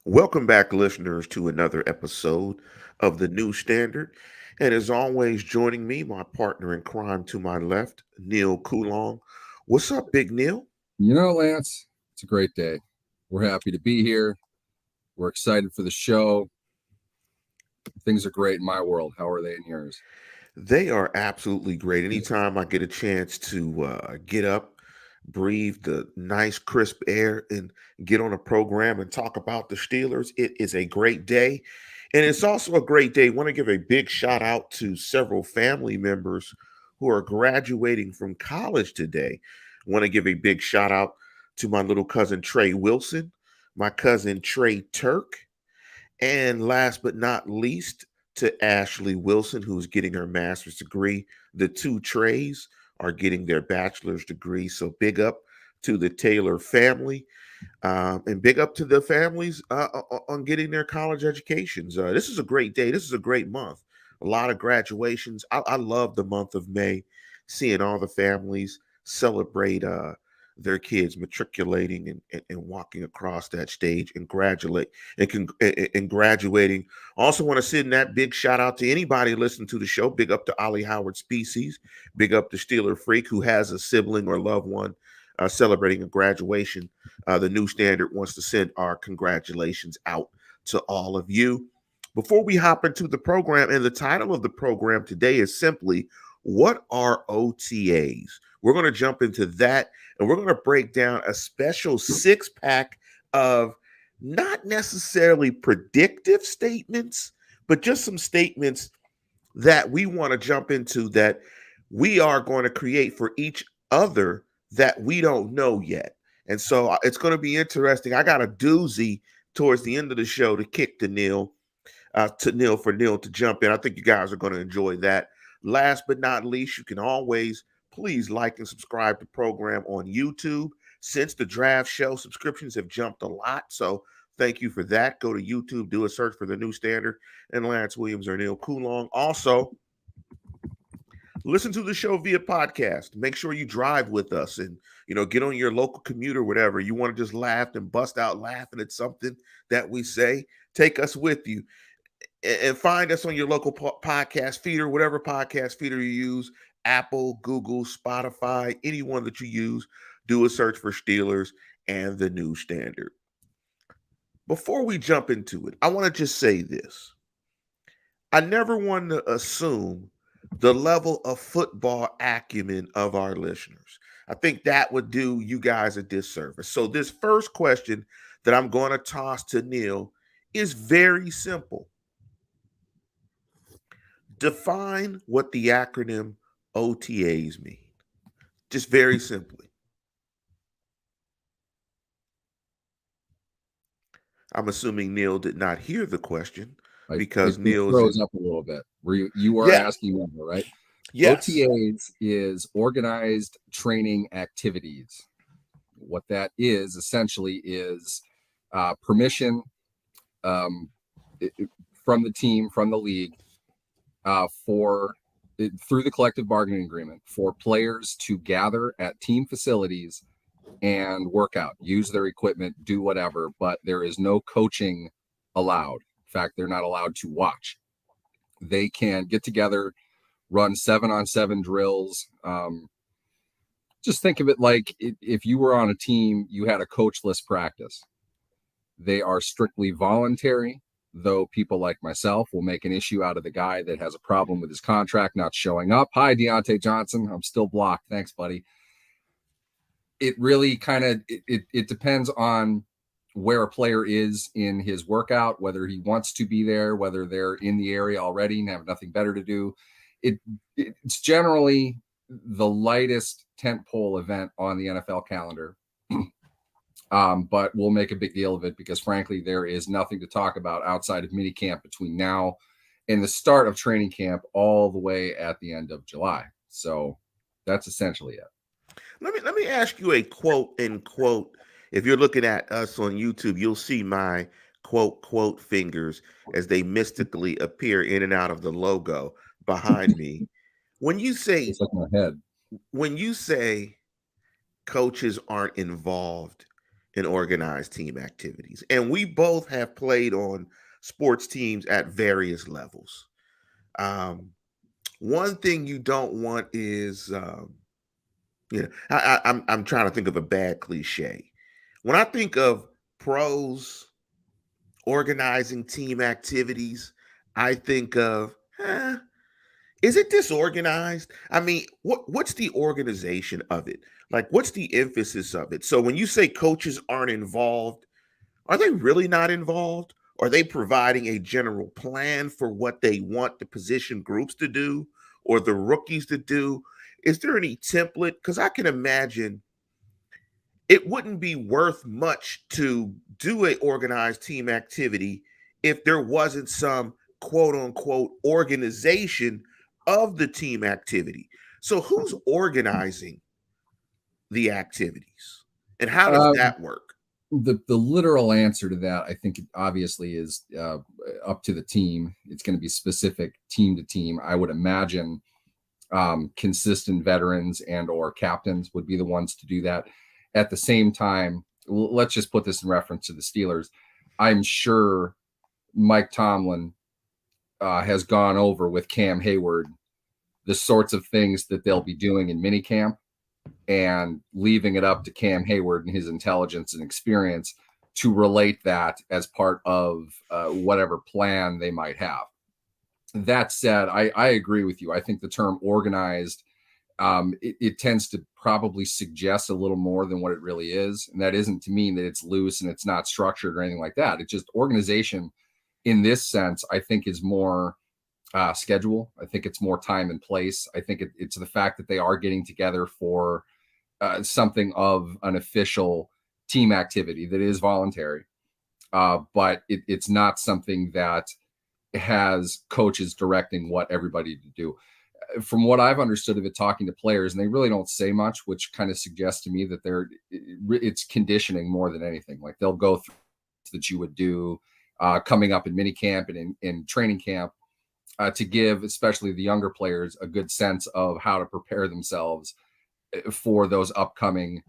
Welcome back, listeners, to another episode of The New Standard. And as always, joining me, my partner in crime to my left, Neil Coulong. What's up, Big Neil? Lance, it's a great day. We're happy to be here. We're excited for the show. Things are great in my world. How are they in yours? They are absolutely great. Anytime I get a chance to get up, breathe the nice, crisp air, and get on a program and talk about the Steelers, it is a great day. And it's also a great day. I want to give a big shout out to several family members who are graduating from college today. I want to give a big shout out to my little cousin Trey Wilson, my cousin Trey Turk, and last but not least, to Ashley Wilson, who's getting her master's degree. The two Treys are getting their bachelor's degree. So big up to the Taylor family, and big up to the families on getting their college educations. This is a great day. This is a great month. A lot of graduations. I love the month of May, seeing all the families celebrate their kids matriculating and walking across that stage and and graduating. Also, want to send that big shout out to anybody listening to the show. Big up to Ollie Howard Species. Big up to Steeler Freak who has a sibling or loved one celebrating a graduation. The New Standard wants to send our congratulations out to all of you. Before we hop into the program, and the title of the program today is simply "What are OTAs?" We're going to jump into that, and we're going to break down a special six pack of not necessarily predictive statements, but just some statements that we want to jump into that we are going to create for each other that we don't know yet. And so it's going to be interesting. I got a doozy towards the end of the show to kick to Neil for Neil to jump in. I think you guys are going to enjoy that. Last but not least, you can always please like and subscribe to the program on YouTube. Since the draft show, subscriptions have jumped a lot. So thank you for that. Go to YouTube, do a search for the New Standard and Lance Williams or Neil Coulong. Also, listen to the show via podcast. Make sure you drive with us and get on your local commute or whatever. You want to just laugh and bust out laughing at something that we say, take us with you and find us on your local podcast feeder, whatever podcast feeder you use, Apple, Google, Spotify, anyone that you use. Do a search for Steelers and the New Standard. Before we jump into it, I want to just say this. I never want to assume the level of football acumen of our listeners. I think that would do you guys a disservice. So, this first question that I'm going to toss to Neil is very simple. Define what the acronym OTAs mean. Just very simply. I'm assuming Neil did not hear the question because It Neil's throws up a little bit. You are yeah, asking me, right? yes. OTAs is organized training activities. What that is essentially is permission um, from the team, from the league, through the collective bargaining agreement for players to gather at team facilities and work out, use their equipment, do whatever, but there is no coaching allowed. In fact, they're not allowed to watch. They can get together, run 7-on-7 drills. Just think of it like if you were on a team, you had a coachless practice. They are strictly voluntary, though people like myself will make an issue out of the guy that has a problem with his contract not showing up. Hi, Deontay Johnson. I'm still blocked. Thanks, buddy. It really kind of it depends on where a player is in his workout, whether he wants to be there, whether they're in the area already and have nothing better to do. It's generally the lightest tentpole event on the NFL calendar. But we'll make a big deal of it because, frankly, there is nothing to talk about outside of minicamp between now and the start of training camp all the way at the end of July. So that's essentially it. Let me ask you a quote and quote. If you're looking at us on YouTube, you'll see my quote fingers as they mystically appear in and out of the logo behind me. When you say It's like my head. when you say coaches aren't involved in organized team activities. And we both have played on sports teams at various levels. Um, One thing you don't want is, I'm trying to think of a bad cliche. When I think of pros organizing team activities, I think of, is it disorganized? I mean, what's the organization of it? Like, what's the emphasis of it? So when you say coaches aren't involved, are they really not involved? Are they providing a general plan for what they want the position groups to do or the rookies to do? Is there any template? Because I can imagine it wouldn't be worth much to do a organized team activity if there wasn't some quote unquote organization of the team activity. So who's organizing the activities and how does Uh, that work? the literal answer to that, I think, obviously is up to the team. It's going to be specific team to team. I would imagine consistent veterans and or captains would be the ones to do that. At the same time, let's just put this in reference to the Steelers. I'm sure Mike Tomlin has gone over with Cam Hayward the sorts of things that they'll be doing in minicamp and leaving it up to Cam Hayward and his intelligence and experience to relate that as part of whatever plan they might have. That said, I agree with you. I think the term organized, it tends to probably suggest a little more than what it really is. And that isn't to mean that it's loose and it's not structured or anything like that. It's just organization in this sense, I think is more schedule. I think it's more time and place. I think it's the fact that they are getting together for something of an official team activity that is voluntary, but it's not something that has coaches directing what everybody to do. From what I've understood of it, talking to players, and they really don't say much, which kind of suggests to me that it's conditioning more than anything. Like they'll go through that you would do coming up in mini camp and in training camp to give, especially the younger players, a good sense of how to prepare themselves for those upcoming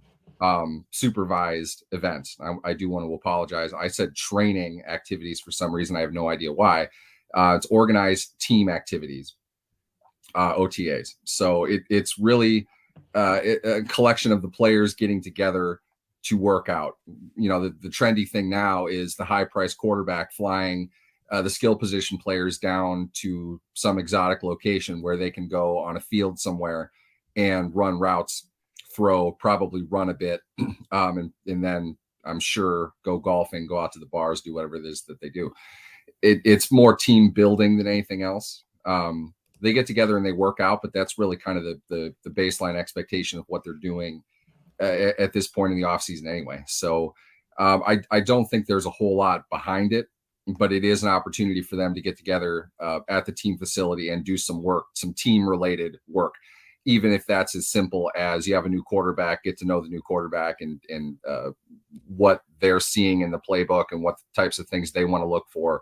supervised events. I do want to apologize. I said training activities for some reason. I have no idea why. It's organized team activities, OTAs. So it's really a collection of the players getting together to work out. You know, the trendy thing now is the high-priced quarterback flying the skill position players down to some exotic location where they can go on a field somewhere and run routes, probably run a bit, and then I'm sure go golfing, go out to the bars, do whatever it is that they do. It's more team building than anything else. They get together and they work out, but that's really kind of the baseline expectation of what they're doing at this point in the offseason anyway. So I don't think there's a whole lot behind it, but it is an opportunity for them to get together at the team facility and do some work, some team related work, even if that's as simple as you have a new quarterback, get to know the new quarterback and what they're seeing in the playbook and what types of things they want to look for,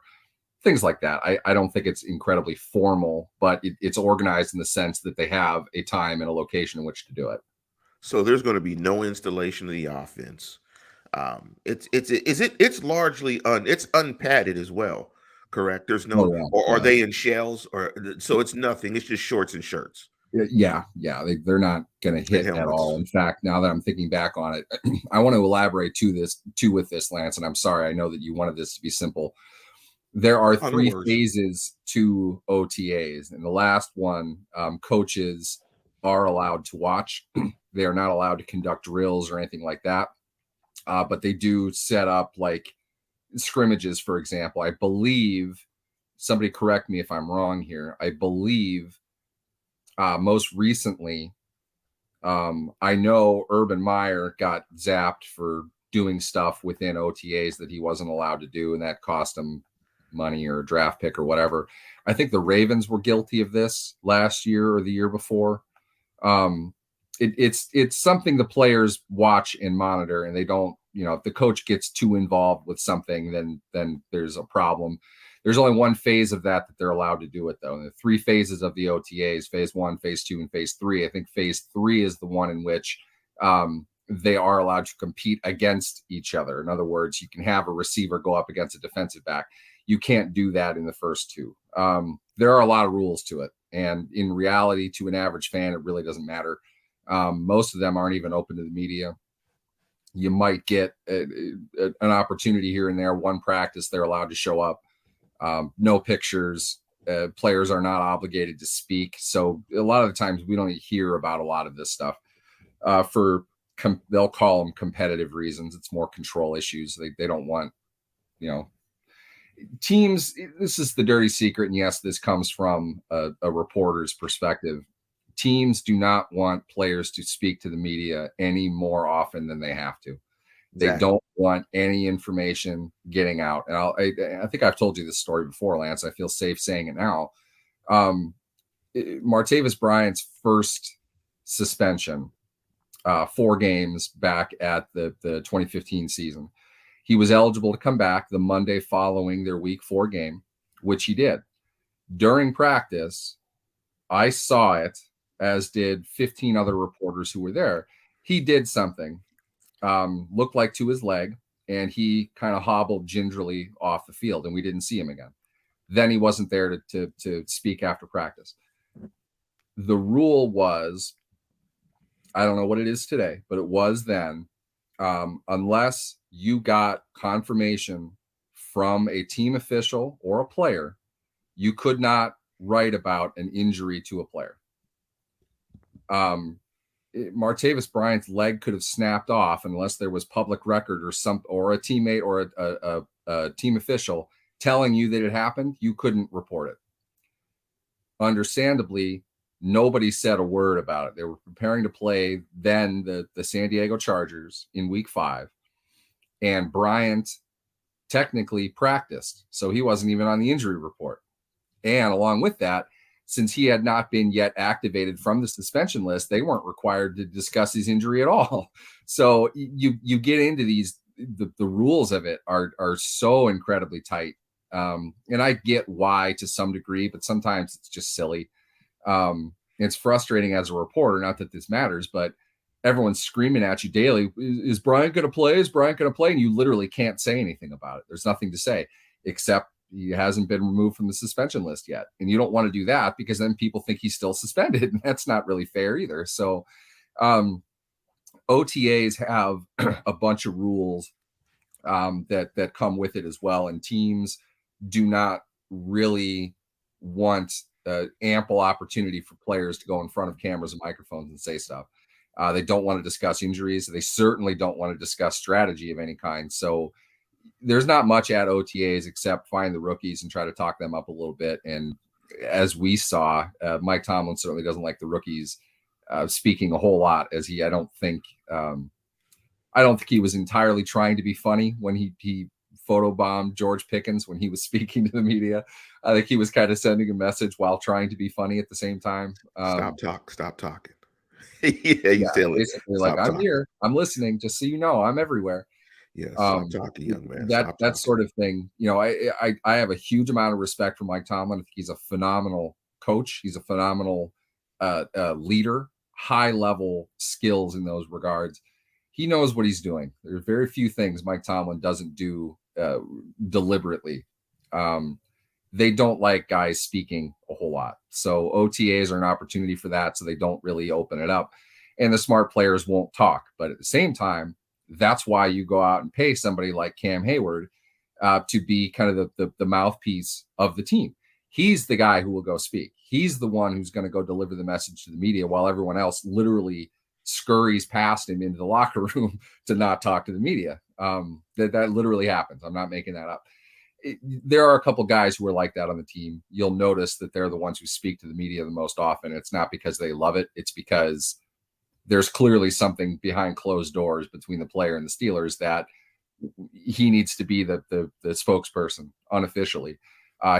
things like that. I don't think it's incredibly formal, but it's organized in the sense that they have a time and a location in which to do it. So there's going to be no installation of the offense. It's largely it's unpadded as well, correct? There's no, Oh, yeah, or are yeah. they in shells, or so it's nothing. It's just shorts and shirts Yeah. They're not going to and hit at all. helmets. In fact, now that I'm thinking back on it, I want to elaborate with this, Lance. And I'm sorry, I know that you wanted this to be simple. There are Oh, no three worries. phases to OTAs, and the last one, coaches are allowed to watch. They are not allowed to conduct drills or anything like that, but they do set up like scrimmages, for example. I believe, somebody correct me if I'm wrong here, I believe most recently, I know Urban Meyer got zapped for doing stuff within OTAs that he wasn't allowed to do, and that cost him money or a draft pick or whatever. I think the Ravens were guilty of this last year or the year before. It's something the players watch and monitor, and they don't. You know, if the coach gets too involved with something, then there's a problem. There's only one phase of that they're allowed to do it, though. And the three phases of the OTAs, phase 1, phase 2, and phase 3. I think phase 3 is the one in which they are allowed to compete against each other. In other words, you can have a receiver go up against a defensive back. You can't do that in the first two. There are a lot of rules to it. And in reality, to an average fan, it really doesn't matter. Most of them aren't even open to the media. You might get an opportunity here and there. One practice, they're allowed to show up. No pictures. Players are not obligated to speak. So a lot of the times we don't hear about a lot of this stuff they'll call them competitive reasons. It's more control issues. They don't want, teams. This is the dirty secret. And yes, this comes from a reporter's perspective. Teams do not want players to speak to the media any more often than they have to. They don't want any information getting out. And I think I've told you this story before, Lance. I feel safe saying it now. Martavis Bryant's first suspension, 4 games back at the 2015 season, he was eligible to come back the Monday following their week 4 game, which he did. During practice, I saw it, as did 15 other reporters who were there. He did something. Looked like to his leg, and he kind of hobbled gingerly off the field, and we didn't see him again. Then he wasn't there to speak after practice. The rule was, I don't know what it is today, but it was then, unless you got confirmation from a team official or a player, you could not write about an injury to a player. Martavis Bryant's leg could have snapped off unless there was public record or a teammate or a team official telling you that it happened. You couldn't report it. Understandably, nobody said a word about it. They were preparing to play then the San Diego Chargers in week 5, and Bryant technically practiced, so he wasn't even on the injury report. And along with that, since he had not been yet activated from the suspension list, they weren't required to discuss his injury at all. So you get into these, the rules of it are so incredibly tight. And I get why to some degree, but sometimes it's just silly. It's frustrating as a reporter, not that this matters, but everyone's screaming at you daily. Is Bryant going to play? Is Bryant going to play? And you literally can't say anything about it. There's nothing to say except he hasn't been removed from the suspension list yet. And you don't want to do that because then people think he's still suspended. And that's not really fair either. So OTAs have a bunch of rules that come with it as well. And teams do not really want ample opportunity for players to go in front of cameras and microphones and say stuff. They don't want to discuss injuries. They certainly don't want to discuss strategy of any kind. So there's not much at OTAs except find the rookies and try to talk them up a little bit. And as we saw, Mike Tomlin certainly doesn't like the rookies speaking a whole lot, as I don't think he was entirely trying to be funny when he photobombed George Pickens when he was speaking to the media. I think he was kind of sending a message while trying to be funny at the same time. Stop talking. He's telling basically like, I'm here, I'm listening, just so you know, I'm everywhere. Yeah, stop talking, young man. That sort of thing. I have a huge amount of respect for Mike Tomlin. I think he's a phenomenal coach. He's a phenomenal leader, high level skills in those regards. He knows what he's doing. There's very few things Mike Tomlin doesn't do deliberately. They don't like guys speaking a whole lot. So OTAs are an opportunity for that. So they don't really open it up. And the smart players won't talk. But at the same time, that's why you go out and pay somebody like Cam Hayward to be kind of the mouthpiece of the team. He's the guy who will go speak. He's the one who's going to go deliver the message to the media while everyone else literally scurries past him into the locker room to not talk to the media. That literally happens. I'm not making that up. There are a couple guys who are like that on the team. You'll notice that they're the ones who speak to the media the most often. It's not because they love it. It's because there's clearly something behind closed doors between the player and the Steelers that he needs to be the spokesperson unofficially.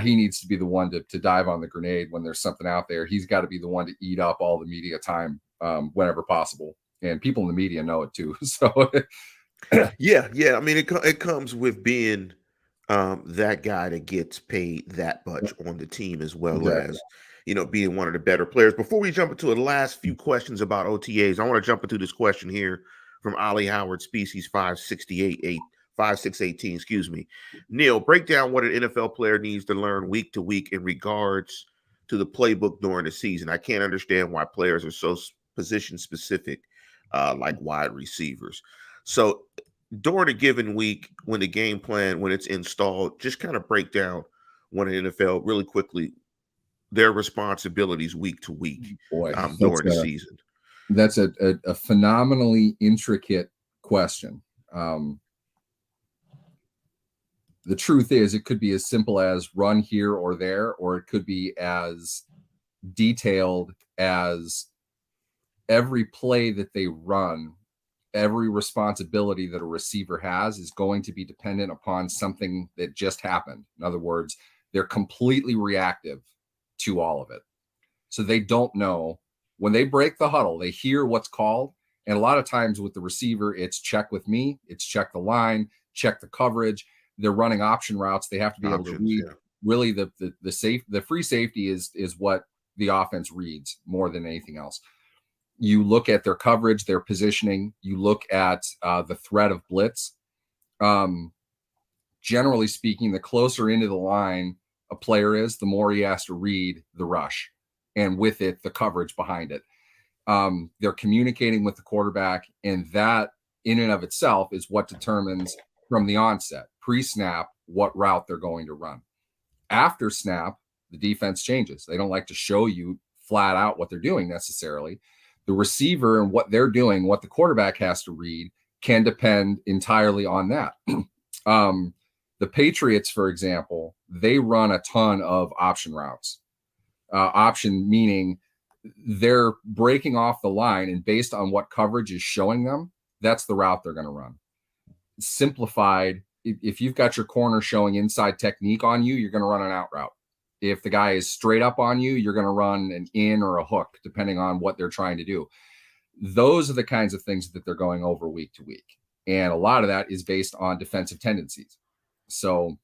He needs to be the one to dive on the grenade when there's something out there. He's got to be the one to eat up all the media time whenever possible. And people in the media know it too. So yeah. I mean, it comes with being that guy that gets paid that much on the team, as well as being one of the better players. Before we jump into the last few questions about OTAs, I want to jump into this question here from Ollie Howard, species 5618, excuse me. Neil, break down what an NFL player needs to learn week to week in regards to the playbook during the season. I can't understand why players are so position specific, like wide receivers. So during a given week, when the game plan, when it's installed, just kind of break down what an NFL really quickly, their responsibilities week to week Boy, during the season. That's a phenomenally intricate question. The truth is, it could be as simple as run here or there, or it could be as detailed as every play that they run, every responsibility that a receiver has is going to be dependent upon something that just happened. In other words, they're completely reactive to all of it. So they don't know. When they break the huddle, they hear what's called. And a lot of times with the receiver, it's check with me, it's check the line, check the coverage. They're running option routes. They have to be able to read. Yeah. Really, the free safety is what the offense reads more than anything else. You look at their coverage, their positioning. You look at the threat of blitz. Generally speaking, the closer into the line a player is, the more he has to read the rush, and with it, the coverage behind it. They're communicating with the quarterback, and that in and of itself is what determines from the onset, pre-snap, what route they're going to run. After snap, the defense changes. They don't like to show you flat out what they're doing necessarily. The receiver and what they're doing, what the quarterback has to read, can depend entirely on that. The Patriots, for example, they run a ton of option routes. Option meaning they're breaking off the line, and based on what coverage is showing them, that's the route they're going to run. Simplified, if you've got your corner showing inside technique on you, you're going to run an out route. If the guy is straight up on you, you're going to run an in or a hook, depending on what they're trying to do. Those are the kinds of things that they're going over week to week. And a lot of that is based on defensive tendencies. So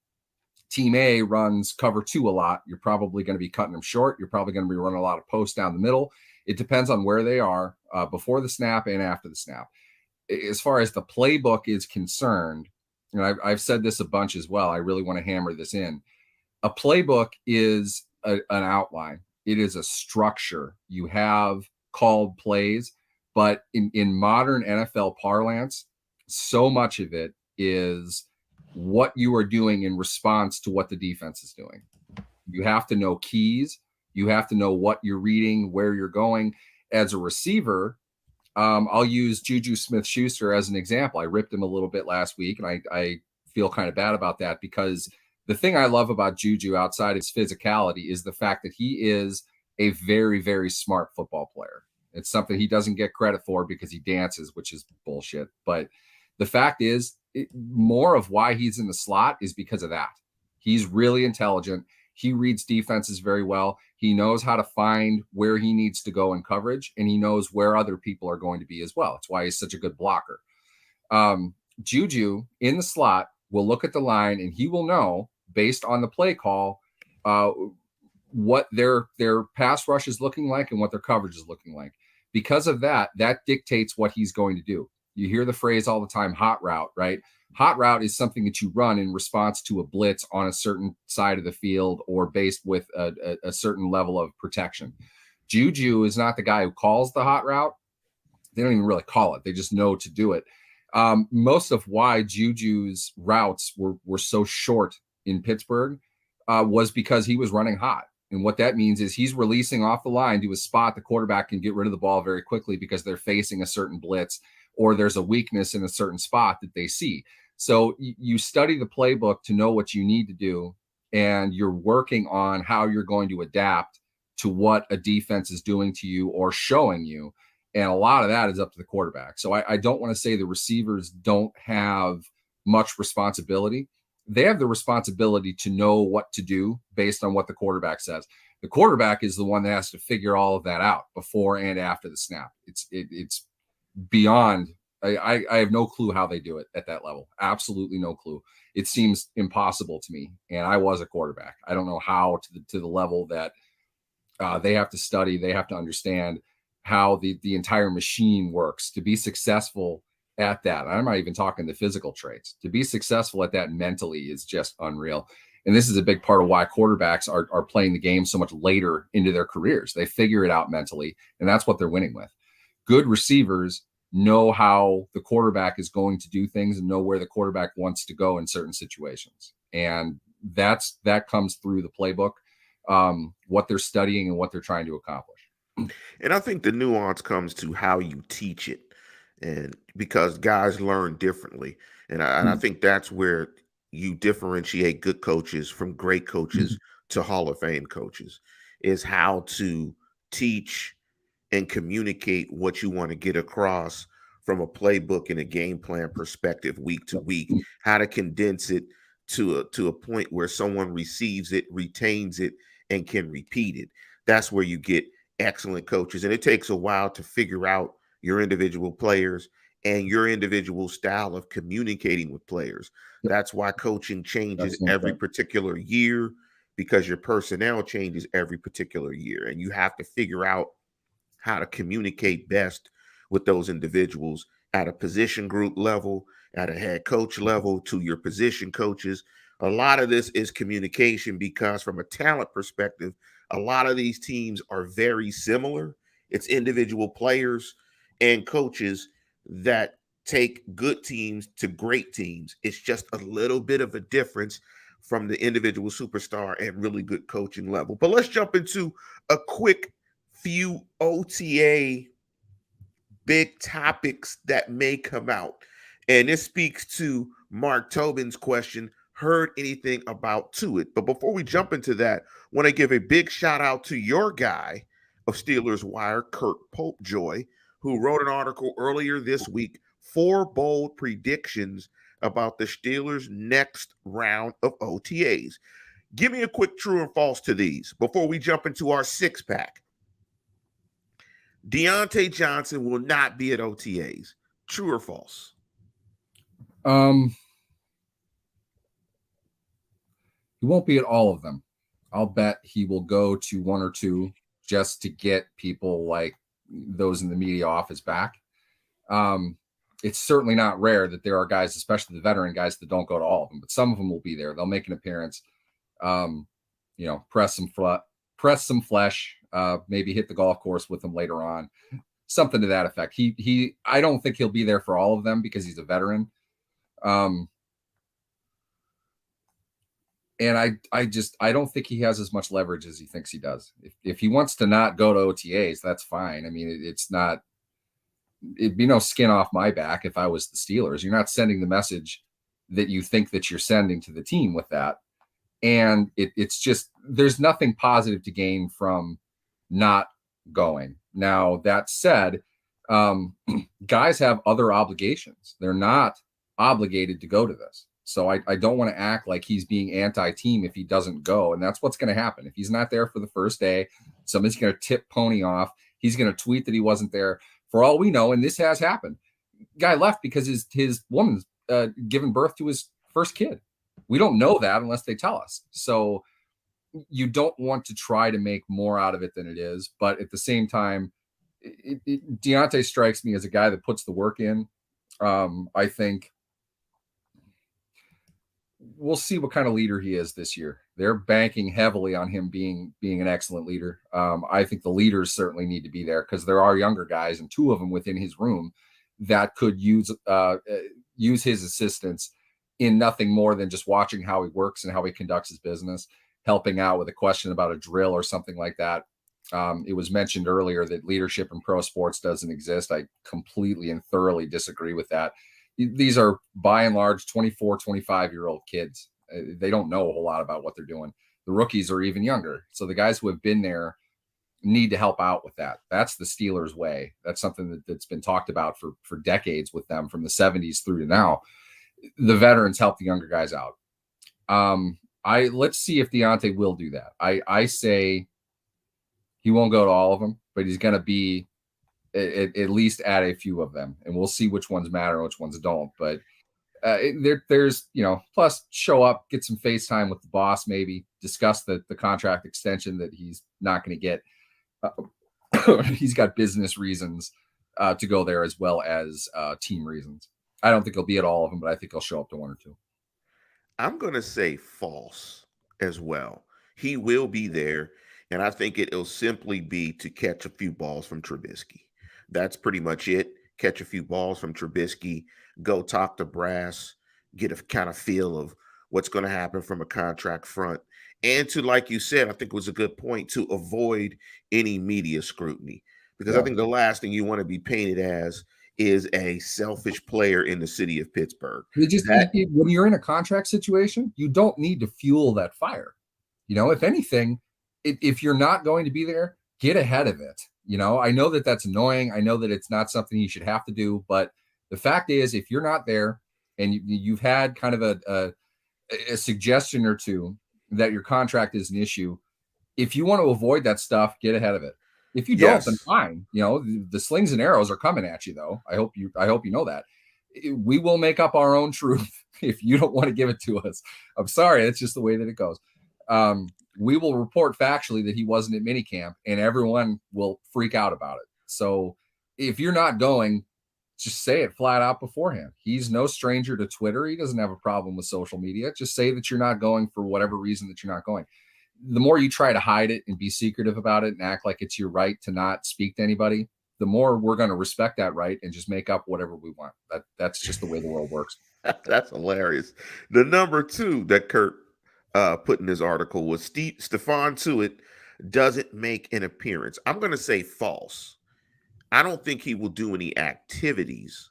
Team A runs cover 2 a lot. You're probably going to be cutting them short. You're probably going to be running a lot of posts down the middle. It depends on where they are before the snap and after the snap. As far as the playbook is concerned, and I've said this a bunch as well, I really want to hammer this in. A playbook is an outline. It is a structure. You have called plays, but in modern NFL parlance, so much of it is what you are doing in response to what the defense is doing. You have to know keys. You have to know what you're reading, where you're going. As a receiver, I'll use Juju Smith-Schuster as an example. I ripped him a little bit last week, and I feel kind of bad about that, because the thing I love about Juju outside his physicality is the fact that he is a very, very smart football player. It's something he doesn't get credit for because he dances, which is bullshit. But the fact is, more of why he's in the slot is because of that. He's really intelligent. He reads defenses very well. He knows how to find where he needs to go in coverage, and he knows where other people are going to be as well. That's why he's such a good blocker. Juju in the slot will look at the line, and he will know, based on the play call, what their pass rush is looking like and what their coverage is looking like. Because of that, that dictates what he's going to do. You hear the phrase all the time, hot route, right? Hot route is something that you run in response to a blitz on a certain side of the field or based with a certain level of protection. Juju is not the guy who calls the hot route. They don't even really call it. They just know to do it. Most of why Juju's routes were so short in Pittsburgh was because he was running hot. And what that means is he's releasing off the line to a spot the quarterback can get rid of the ball very quickly because they're facing a certain blitz or there's a weakness in a certain spot that they see. So you study the playbook to know what you need to do, and you're working on how you're going to adapt to what a defense is doing to you or showing you. And a lot of that is up to the quarterback. So I don't want to say the receivers don't have much responsibility. They have the responsibility to know what to do based on what the quarterback says. The quarterback is the one that has to figure all of that out before and after the snap. It's beyond. I have no clue how they do it at that level. Absolutely no clue. It seems impossible to me. And I was a quarterback. I don't know how to the level that they have to study. They have to understand how the entire machine works to be successful at that. I'm not even talking the physical traits. To be successful at that mentally is just unreal. And this is a big part of why quarterbacks are playing the game so much later into their careers. They figure it out mentally, and that's what they're winning with. Good receivers know how the quarterback is going to do things and know where the quarterback wants to go in certain situations. And that comes through the playbook, what they're studying and what they're trying to accomplish. And I think the nuance comes to how you teach it, and because guys learn differently, and I think that's where you differentiate good coaches from great coaches to Hall of Fame coaches, is how to teach and communicate what you want to get across from a playbook and a game plan perspective week to week, how to condense it to a point where someone receives it, retains it, and can repeat it. That's where you get excellent coaches. And it takes a while to figure out your individual players and your individual style of communicating with players. Yep. That's why coaching changes Excellent every point. particular year, because your personnel changes every particular year. And you have to figure out how to communicate best with those individuals at a position group level, at a head coach level, to your position coaches. A lot of this is communication, because from a talent perspective, a lot of these teams are very similar. It's individual players and coaches that take good teams to great teams. It's just a little bit of a difference from the individual superstar and really good coaching level. But let's jump into a quick few OTA big topics that may come out. And this speaks to Mark Tobin's question, heard anything about Tuitt? But before we jump into that, want to give a big shout out to your guy of Steelers Wire, Kurt Popejoy, who wrote an article earlier this week, 4 bold predictions about the Steelers' next round of OTAs. Give me a quick true and false to these before we jump into our 6-pack. Deontay Johnson will not be at OTAs. True or false? He won't be at all of them. I'll bet he will go to 1 or 2 just to get people like those in the media off his back. It's certainly not rare that there are guys, especially the veteran guys, that don't go to all of them, but some of them will be there. They'll make an appearance, press some flesh, maybe hit the golf course with them later on, something to that effect. I don't think he'll be there for all of them because he's a veteran. And I don't think he has as much leverage as he thinks he does. If he wants to not go to OTAs, that's fine. I mean, it'd be no skin off my back if I was the Steelers. You're not sending the message that you think that you're sending to the team with that. And it's just, there's nothing positive to gain from not going. Now, that said, guys have other obligations. They're not obligated to go to this. So I don't want to act like he's being anti-team if he doesn't go. And that's what's going to happen. If he's not there for the first day, somebody's going to tip Pony off. He's going to tweet that he wasn't there. For all we know, and this has happened, guy left because his woman's given birth to his first kid. We don't know that unless they tell us. So you don't want to try to make more out of it than it is. But at the same time, Deontay strikes me as a guy that puts the work in. I think we'll see what kind of leader he is this year. They're banking heavily on him being an excellent leader. I think the leaders certainly need to be there because there are younger guys, and 2 of them within his room that could use his assistance in nothing more than just watching how he works and how he conducts his business, helping out with a question about a drill or something like that. It was mentioned earlier that leadership in pro sports doesn't exist. I completely and thoroughly disagree with that. These are by and large 24, 25-year-old kids. They don't know a whole lot about what they're doing. The rookies are even younger. So the guys who have been there need to help out with that. That's the Steelers' way. That's something that's been talked about for decades with them from the 70s through to now. The veterans help the younger guys out. Let's see if Deontay will do that. I say he won't go to all of them, but he's going to be at least at a few of them, and we'll see which ones matter and which ones don't. But there's plus show up, get some FaceTime with the boss, maybe discuss the contract extension that he's not going to get. He's got business reasons. to go there, as well as team reasons. I don't think he'll be at all of them, but I think he'll show up to one or two. I'm going to say false as well. He will be there, and I think it'll simply be to catch a few balls from Trubisky. That's pretty much it. Catch a few balls from Trubisky, go talk to brass, get a kind of feel of what's going to happen from a contract front. And to, like you said, I think it was a good point to avoid any media scrutiny. Because I Yeah. think the last thing you want to be painted as is a selfish player in the city of Pittsburgh. That When you're in a contract situation, you don't need to fuel that fire. If anything, if you're not going to be there, get ahead of it. I know that that's annoying. I know that it's not something you should have to do, but the fact is, if you're not there and you've had kind of a suggestion or two that your contract is an issue, if you want to avoid that stuff, get ahead of it. If you don't, then yes, fine. The slings and arrows are coming at you, though. I hope you know that. We will make up our own truth if you don't want to give it to us. I'm sorry, it's just the way that it goes. We will report factually that he wasn't at minicamp, and everyone will freak out about it. So if you're not going, just say it flat out beforehand. He's no stranger to Twitter. He doesn't have a problem with social media. Just say that you're not going for whatever reason that you're not going. The more you try to hide it and be secretive about it and act like it's your right to not speak to anybody, the more we're going to respect that right and just make up whatever we want. That's just the way the world works. that's hilarious. The number two that Kurt put in his article was Stephon Tuitt doesn't make an appearance. I'm going to say false. I don't think he will do any activities.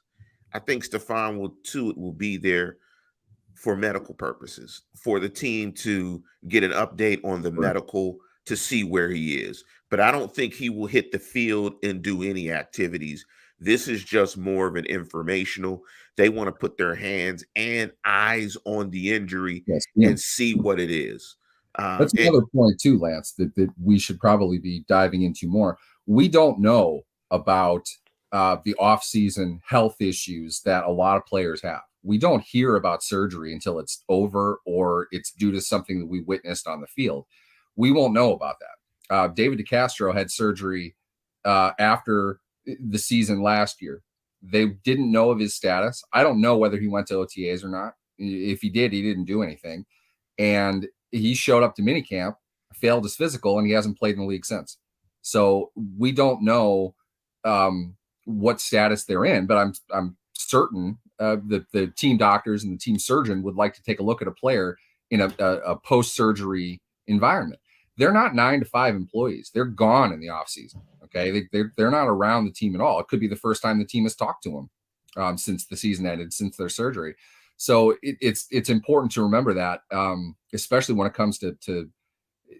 I think Tuitt will be there for medical purposes, for the team to get an update on the Sure. medical to see where he is. But I don't think he will hit the field and do any activities. This is just more of an informational. They want to put their hands and eyes on the injury Yes. and see what it is. That's another point too, Lance, that we should probably be diving into more. We don't know about the off-season health issues that a lot of players have. We don't hear about surgery until it's over or it's due to something that we witnessed on the field. We won't know about that. David DeCastro had surgery after the season last year. They didn't know of his status. I don't know whether he went to OTAs or not. If he did, he didn't do anything. And he showed up to minicamp, failed his physical, and he hasn't played in the league since. So we don't know what status they're in, but I'm certain that the team doctors and the team surgeon would like to take a look at a player in a post-surgery environment. They're not 9 to 5 employees. They're gone in the offseason. Okay. They're not around the team at all. It could be the first time the team has talked to them since the season ended, since their surgery. So it's important to remember that, especially when it comes to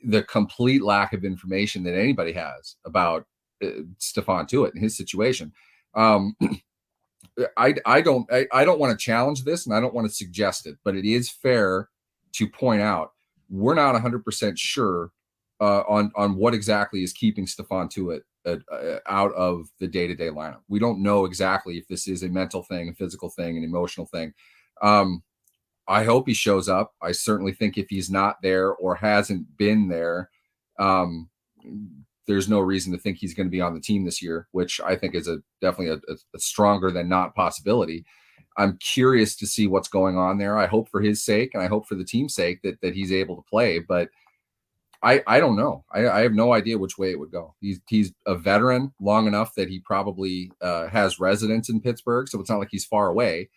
the complete lack of information that anybody has about Stephon Tuitt and his situation. I don't want to challenge this, and I don't want to suggest it, but it is fair to point out we're not 100% sure on what exactly is keeping Stephon Tuitt out of the day-to-day lineup. We don't know exactly if this is a mental thing, a physical thing, an emotional thing. I hope he shows up. I certainly think if he's not there or hasn't been there, there's no reason to think he's going to be on the team this year, which I think is definitely a stronger than not possibility. I'm curious to see what's going on there. I hope for his sake and I hope for the team's sake that he's able to play, but I don't know. I have no idea which way it would go. He's a veteran long enough that he probably has residence in Pittsburgh, so it's not like he's far away.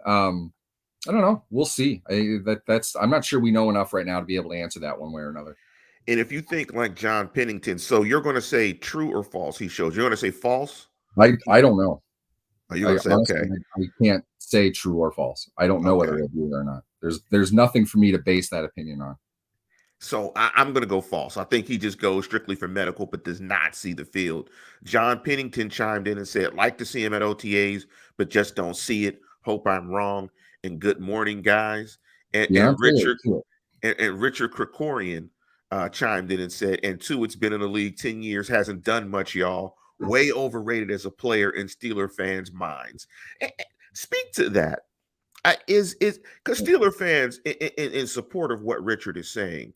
I don't know. We'll see. I'm not sure we know enough right now to be able to answer that one way or another. And if you think like John Pennington, so you're going to say true or false? He shows. You're going to say false. I don't know. You're going to say Honestly, okay. I can't say true or false. I don't know whether Okay. he'll be there or not. There's nothing for me to base that opinion on. So I'm going to go false. I think he just goes strictly for medical, but does not see the field. John Pennington chimed in and said, like to see him at OTAs, but just don't see it. Hope I'm wrong. And good morning, guys. And, Yeah, and I'm Richard too. and Richard Krikorian chimed in and said, and two, it's been in the league 10 years, hasn't done much, y'all. Way overrated as a player in Steeler fans' minds. Speak to that. Is because Steeler fans, in support of what Richard is saying,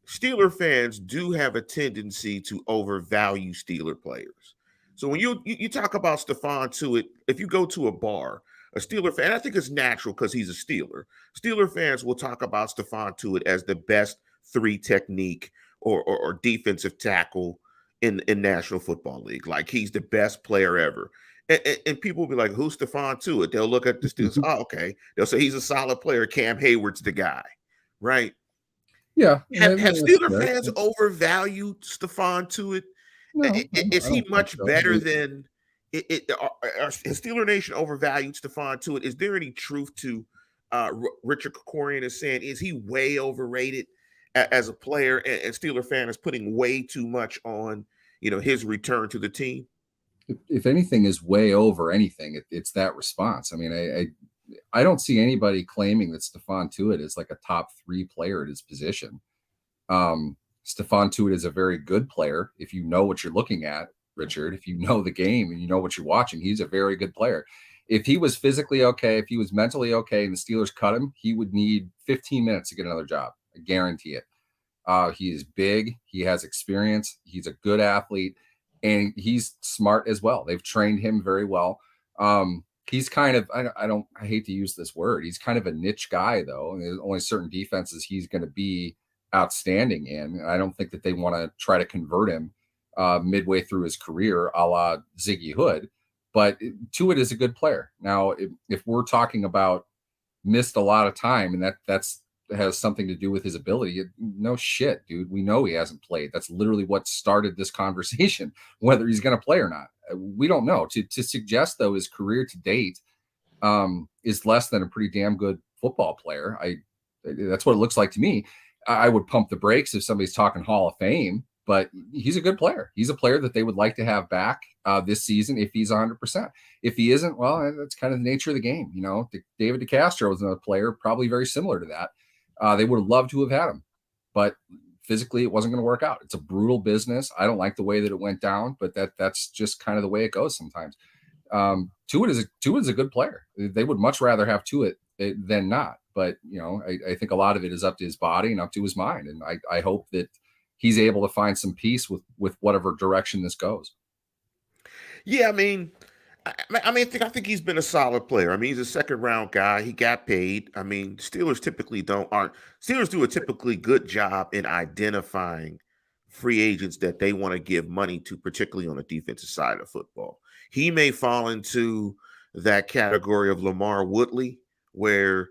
Steeler fans do have a tendency to overvalue Steeler players. So when you talk about Stephon Tuitt, if you go to a bar, a Steeler fan, I think it's natural because he's a Steeler. Steeler fans will talk about Stephon Tuitt as the best three technique or defensive tackle in National Football League. Like he's the best player ever. And people will be like, "Who's Stephon Tuitt?" They'll look at the Steelers. Oh, okay. They'll say he's a solid player. Cam Hayward's the guy, right? Yeah, Have that's Steeler fair. fans overvalued Stephon Tuitt? No, Is I he don't think much so. better than has Steeler Nation overvalued Stephon Tuitt? Is there any truth to Richard Krikorian is saying? Is he way overrated as a player, and Steeler fan is putting way too much on his return to the team? If anything is way over anything, it's that response. I mean, I don't see anybody claiming that Stephon Tuitt is like a top 3 player at his position. Stephon Tuitt is a very good player. If you know what you're looking at, Richard, if you know the game and you know what you're watching, he's a very good player. If he was physically okay, if he was mentally okay and the Steelers cut him, he would need 15 minutes to get another job. I guarantee it. He is big. He has experience. He's a good athlete, and he's smart as well. They've trained him very well. He's kind of, I hate to use this word. He's kind of a niche guy, though. And there's only certain defenses he's going to be outstanding in. I don't think that they want to try to convert him midway through his career, a la Ziggy Hood. But Tuitt is a good player. Now, if we're talking about missed a lot of time, and that's has something to do with his ability. No shit, dude. We know he hasn't played. That's literally what started this conversation, whether he's going to play or not. We don't know. To suggest, though, his career to date is less than a pretty damn good football player. That's what it looks like to me. I would pump the brakes if somebody's talking Hall of Fame, but he's a good player. He's a player that they would like to have back this season if he's 100%. If he isn't, well, that's kind of the nature of the game. David DeCastro was another player, probably very similar to that. They would have loved to have had him, but physically it wasn't going to work out. It's a brutal business. I don't like the way that it went down, but that's just kind of the way it goes sometimes. Tuitt is a good player. They would much rather have Tuitt than not. But I think a lot of it is up to his body and up to his mind, and I hope that he's able to find some peace with whatever direction this goes. Yeah, I think he's been a solid player. I mean, he's a second round guy. He got paid. I mean, Steelers do a typically good job in identifying free agents that they want to give money to, particularly on the defensive side of football. He may fall into that category of Lamar Woodley, where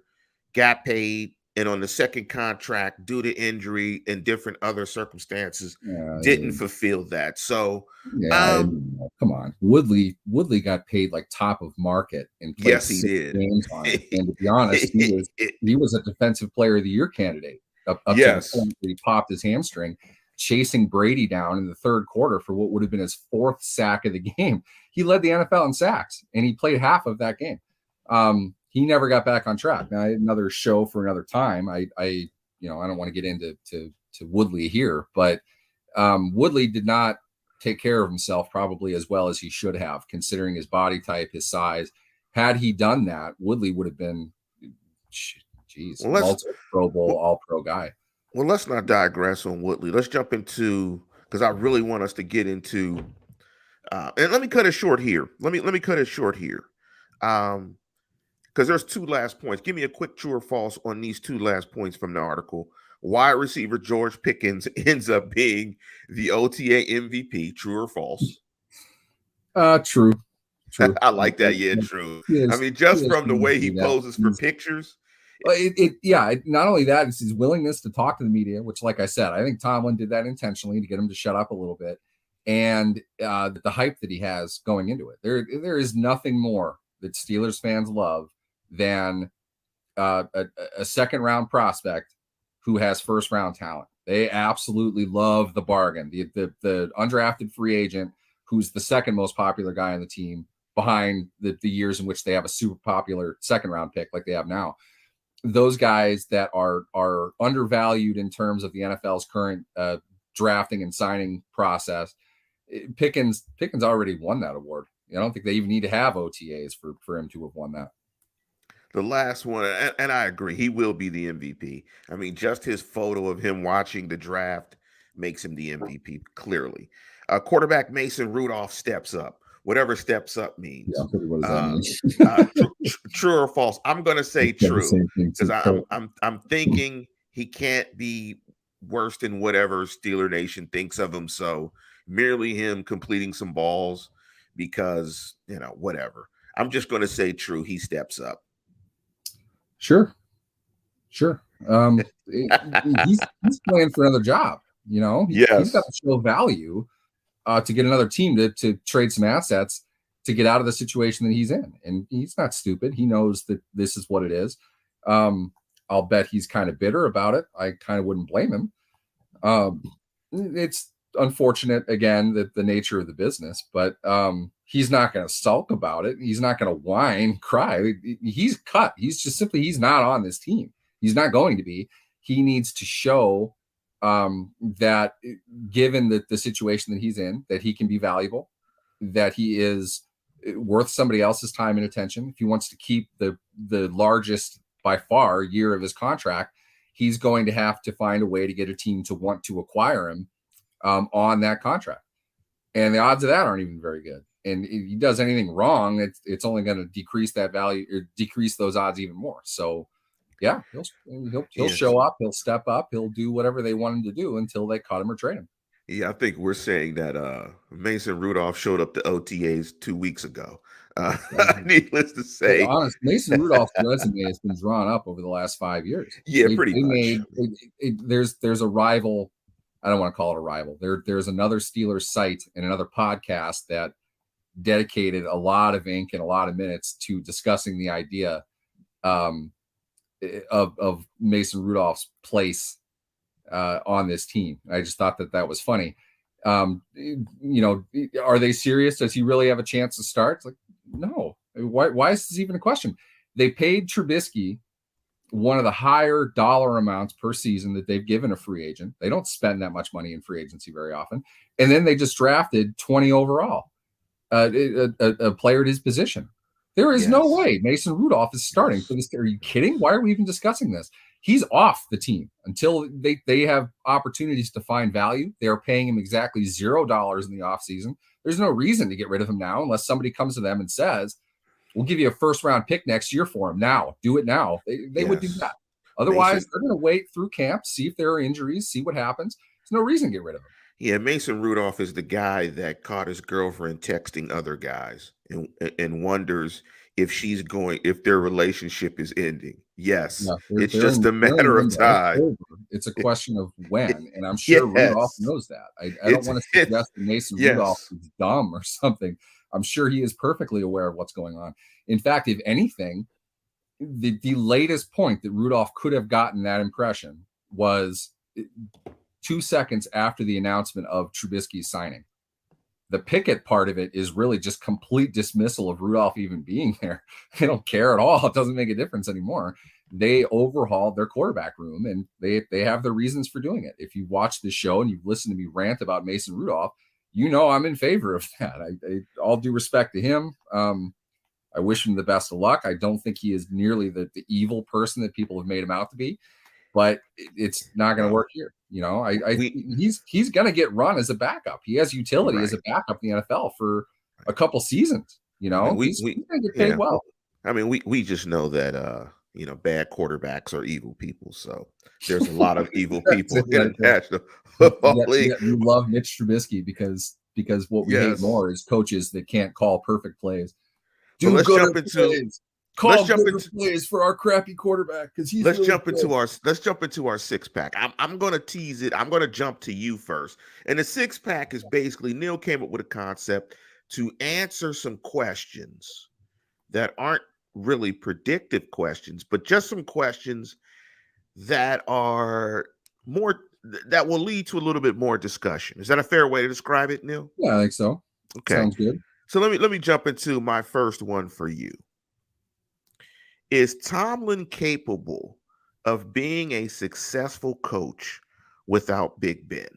got paid and on the second contract due to injury and different other circumstances didn't fulfill that. So come on. Woodley got paid like top of market and played yes, he did. games on it. And to be honest, he was a defensive player of the year candidate up to the point that he popped his hamstring chasing Brady down in the third quarter for what would have been his 4th sack of the game. He led the NFL in sacks and he played half of that game. He never got back on track. Now, another show for another time. I don't want to get into Woodley here, but Woodley did not take care of himself probably as well as he should have, considering his body type, his size. Had he done that, Woodley would have been, multiple Pro Bowl, All-Pro guy. Well, let's not digress on Woodley. Let's jump into, because I really want us to get into, and let me cut it short here. Let me cut it short here. Because there's 2 last points. Give me a quick true or false on these 2 last points from the article. Wide receiver George Pickens ends up being the OTA MVP. True or false? True. I like that. Yeah, true. Just from the way he poses for pictures. Not only that, it's his willingness to talk to the media, which, like I said, I think Tomlin did that intentionally to get him to shut up a little bit, and the hype that he has going into it. There is nothing more that Steelers fans love than a second round prospect who has first round talent. They absolutely love the bargain. The undrafted free agent who's the second most popular guy on the team behind the years in which they have a super popular second round pick like they have now. Those guys that are undervalued in terms of the NFL's current drafting and signing process. Pickens already won that award. I don't think they even need to have OTAs for him to have won that. The last one, and I agree, he will be the MVP. Just his photo of him watching the draft makes him the MVP, clearly. quarterback Mason Rudolph steps up, whatever steps up Yeah, means. what does that mean? True or false? I'm going to say Yeah, the true same thing because too. I'm thinking he can't be worse than whatever Steeler Nation thinks of him. So merely him completing some balls because whatever. I'm just going to say true. He steps up. Sure. He's playing for another job. He's got Yes. to show value to get another team to trade some assets to get out of the situation that he's in. And he's not stupid. He knows that this is what it is. I'll bet he's kind of bitter about it. I kind of wouldn't blame him. It's unfortunate, again, that the nature of the business, but he's not going to sulk about it. He's not going to whine, cry. He's cut. He's not on this team. He's not going to be. He needs to show that given the situation that he's in, that he can be valuable, that he is worth somebody else's time and attention. If he wants to keep the largest by far year of his contract, he's going to have to find a way to get a team to want to acquire him on that contract. And the odds of that aren't even very good. And if he does anything wrong, it's only going to decrease that value or decrease those odds even more. So yeah, he'll show up, he'll step up, he'll do whatever they want him to do until they cut him or trade him. Yeah, I think we're saying that Mason Rudolph showed up to OTAs 2 weeks ago. Needless to say, honest, Mason Rudolph's resume has been drawn up over the last 5 years. Yeah, pretty much. There's a rival. I don't want to call it a rival. There's another Steelers site and another podcast that dedicated a lot of ink and a lot of minutes to discussing the idea of Mason Rudolph's place on this team. I just thought that was funny. Are they serious? Does he really have a chance to start? It's like, no. Why is this even a question? They paid Trubisky one of the higher dollar amounts per season that they've given a free agent. They don't spend that much money in free agency very often. And then they just drafted 20 overall, a player at his position. There is no way Mason Rudolph is starting for this. Are you kidding? Why are we even discussing this? He's off the team until they have opportunities to find value. They are paying him exactly $0 in the offseason. There's no reason to get rid of him now unless somebody comes to them and says, we'll give you a first-round pick next year for him now. Do it now. They would do that. Otherwise, they're going to wait through camp, see if there are injuries, see what happens. There's no reason to get rid of him. Yeah, Mason Rudolph is the guy that caught his girlfriend texting other guys and wonders if their relationship is ending. Yes, it's just a matter of time. It's a question of when, and I'm sure Rudolph knows that. I don't want to suggest that Mason Rudolph is dumb or something. I'm sure he is perfectly aware of what's going on. In fact, if anything, the latest point that Rudolph could have gotten that impression was 2 seconds after the announcement of Trubisky's signing. The Pickett part of it is really just complete dismissal of Rudolph even being there. They don't care at all. It doesn't make a difference anymore. They overhauled their quarterback room, and they have their reasons for doing it. If you watch the show and you've listened to me rant about Mason Rudolph, I'm in favor of that. All due respect to him. I wish him the best of luck. I don't think he is nearly the evil person that people have made him out to be, but it's not going to work here. He's going to get run as a backup. He has utility as a backup in the NFL for a couple seasons. He's going to get paid well. I mean, we just know that bad quarterbacks are evil people. So there's a lot of evil people in the National Football League. We love Mitch Trubisky because what we hate more is coaches that can't call perfect plays. Let's jump into plays for our crappy quarterback because he's. Let's jump into our six pack. I'm going to tease it. I'm going to jump to you first. And the six pack is basically Neil came up with a concept to answer some questions that aren't really predictive questions, but just some questions that are more that will lead to a little bit more discussion. Is that a fair way to describe it, Neil? Yeah, I think so. Okay. Sounds good. So let me jump into my first one for you. Is Tomlin capable of being a successful coach without Big Ben?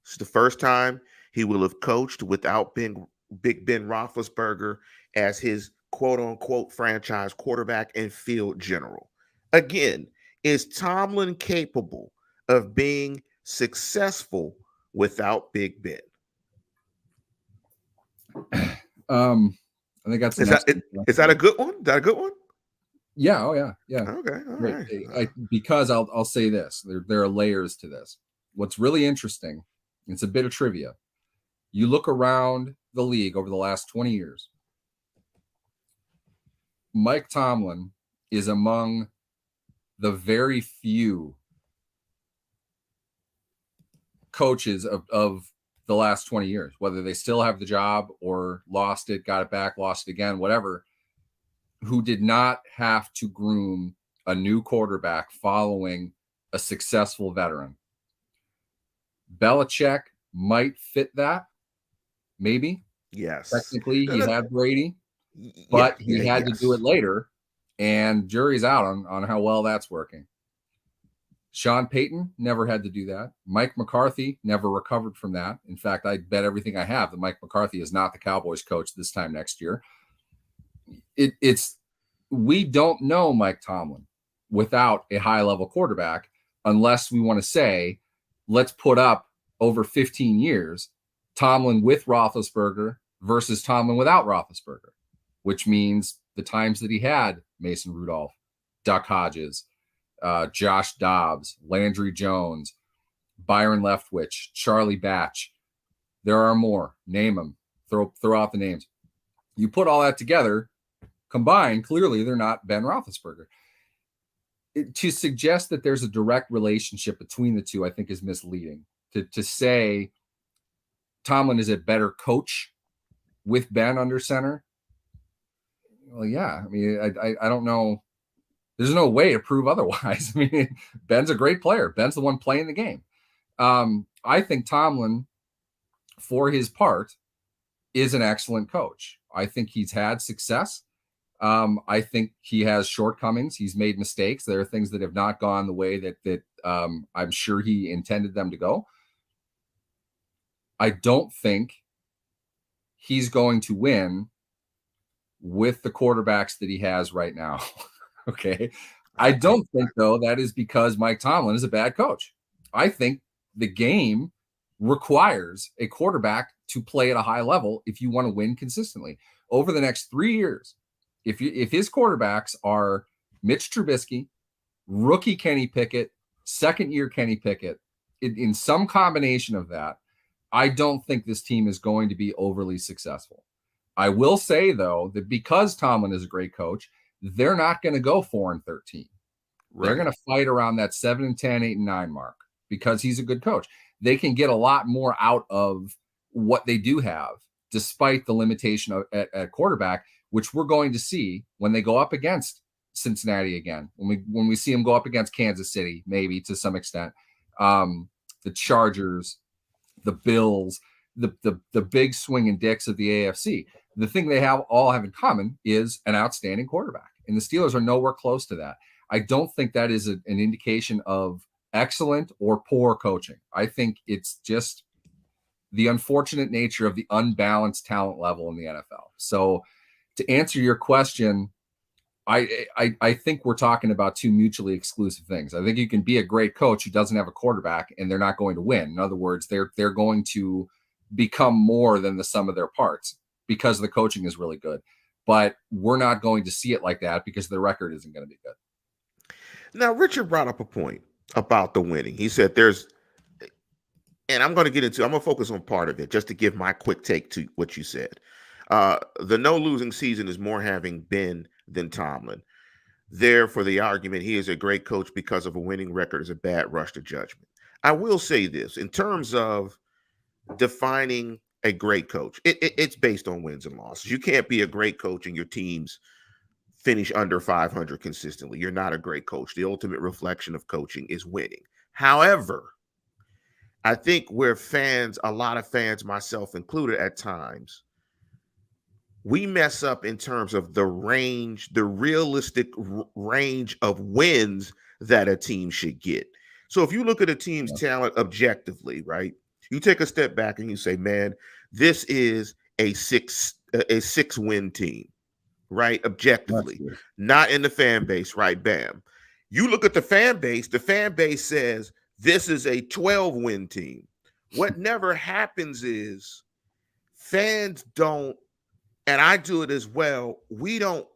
It's the first time he will have coached without Big Ben Roethlisberger as his quote-unquote franchise quarterback and field general. Again, is Tomlin capable of being successful without Big Ben? I think that's the Is next. is that a good one? Is that a good one? Yeah. Oh yeah. Yeah. Okay. All Great. right. Because I'll say this. There are layers to this. What's really interesting, it's a bit of trivia. You look around the league over the last 20 years, Mike Tomlin is among the very few coaches of the last 20 years, whether they still have the job or lost it, got it back, lost it again, whatever, who did not have to groom a new quarterback following a successful veteran. Belichick might fit that, maybe. Yes. Technically, he had Brady, Yeah. but he had to do it Yes. later, and jury's out on how well that's working. Sean Payton never had to do that. Mike McCarthy never recovered from that. In fact, I bet everything I have that Mike McCarthy is not the Cowboys coach this time next year. It's we don't know Mike Tomlin without a high-level quarterback unless we want to say, let's put up over 15 years Tomlin with Roethlisberger versus Tomlin without Roethlisberger, which means the times that he had Mason Rudolph, Duck Hodges, Josh Dobbs, Landry Jones, Byron Leftwich, Charlie Batch. There are more. Name them. Throw out the names. You put all that together, combined, clearly they're not Ben Roethlisberger. To suggest that there's a direct relationship between the two, I think, is misleading. To say Tomlin is a better coach with Ben under center, well, yeah. I mean, I don't know. There's no way to prove otherwise. I mean, Ben's a great player. Ben's the one playing the game. I think Tomlin, for his part, is an excellent coach. I think he's had success. I think he has shortcomings. He's made mistakes. There are things that have not gone the way that I'm sure he intended them to go. I don't think he's going to win with the quarterbacks that he has right now. Okay. I don't think, though, that is because Mike Tomlin is a bad coach. I think the game requires a quarterback to play at a high level if you want to win consistently. Over the next 3 years, if his quarterbacks are Mitch Trubisky, rookie Kenny Pickett, second-year Kenny Pickett, in some combination of that, I don't think this team is going to be overly successful. I will say, though, that because Tomlin is a great coach, they're not going to go 4-13. Right. They're going to fight around that 7-10, 8-9 mark because he's a good coach. They can get a lot more out of what they do have, despite the limitation at quarterback, which we're going to see when they go up against Cincinnati again. When we see them go up against Kansas City, maybe to some extent, the Chargers, the Bills, the big swinging dicks of the AFC. The thing they all have in common is an outstanding quarterback, and the Steelers are nowhere close to that. I don't think that is an indication of excellent or poor coaching. I think it's just the unfortunate nature of the unbalanced talent level in the NFL. So to answer your question, I think we're talking about two mutually exclusive things. I think you can be a great coach who doesn't have a quarterback and they're not going to win. In other words, they're going to become more than the sum of their parts because the coaching is really good. But we're not going to see it like that because the record isn't going to be good. Now, Richard brought up a point about the winning. He said and I'm going to focus on part of it just to give my quick take to what you said. The no losing season is more having been than Tomlin. There, for the argument, he is a great coach because of a winning record is a bad rush to judgment. I will say this in terms of defining a great coach, it's based on wins and losses. You can't be a great coach and your teams finish under 500 consistently. You're not a great coach. The ultimate reflection of coaching is winning. However, I think where a lot of fans, myself included at times, we mess up in terms of the realistic range of wins that a team should get. So if you look at a team's talent objectively, right, you take a step back and you say, man, this is a six win team, right? Objectively, not in the fan base, right? Bam. You look at the fan base says this is a 12 win team. What never happens is fans don't, and I do it as well, we don't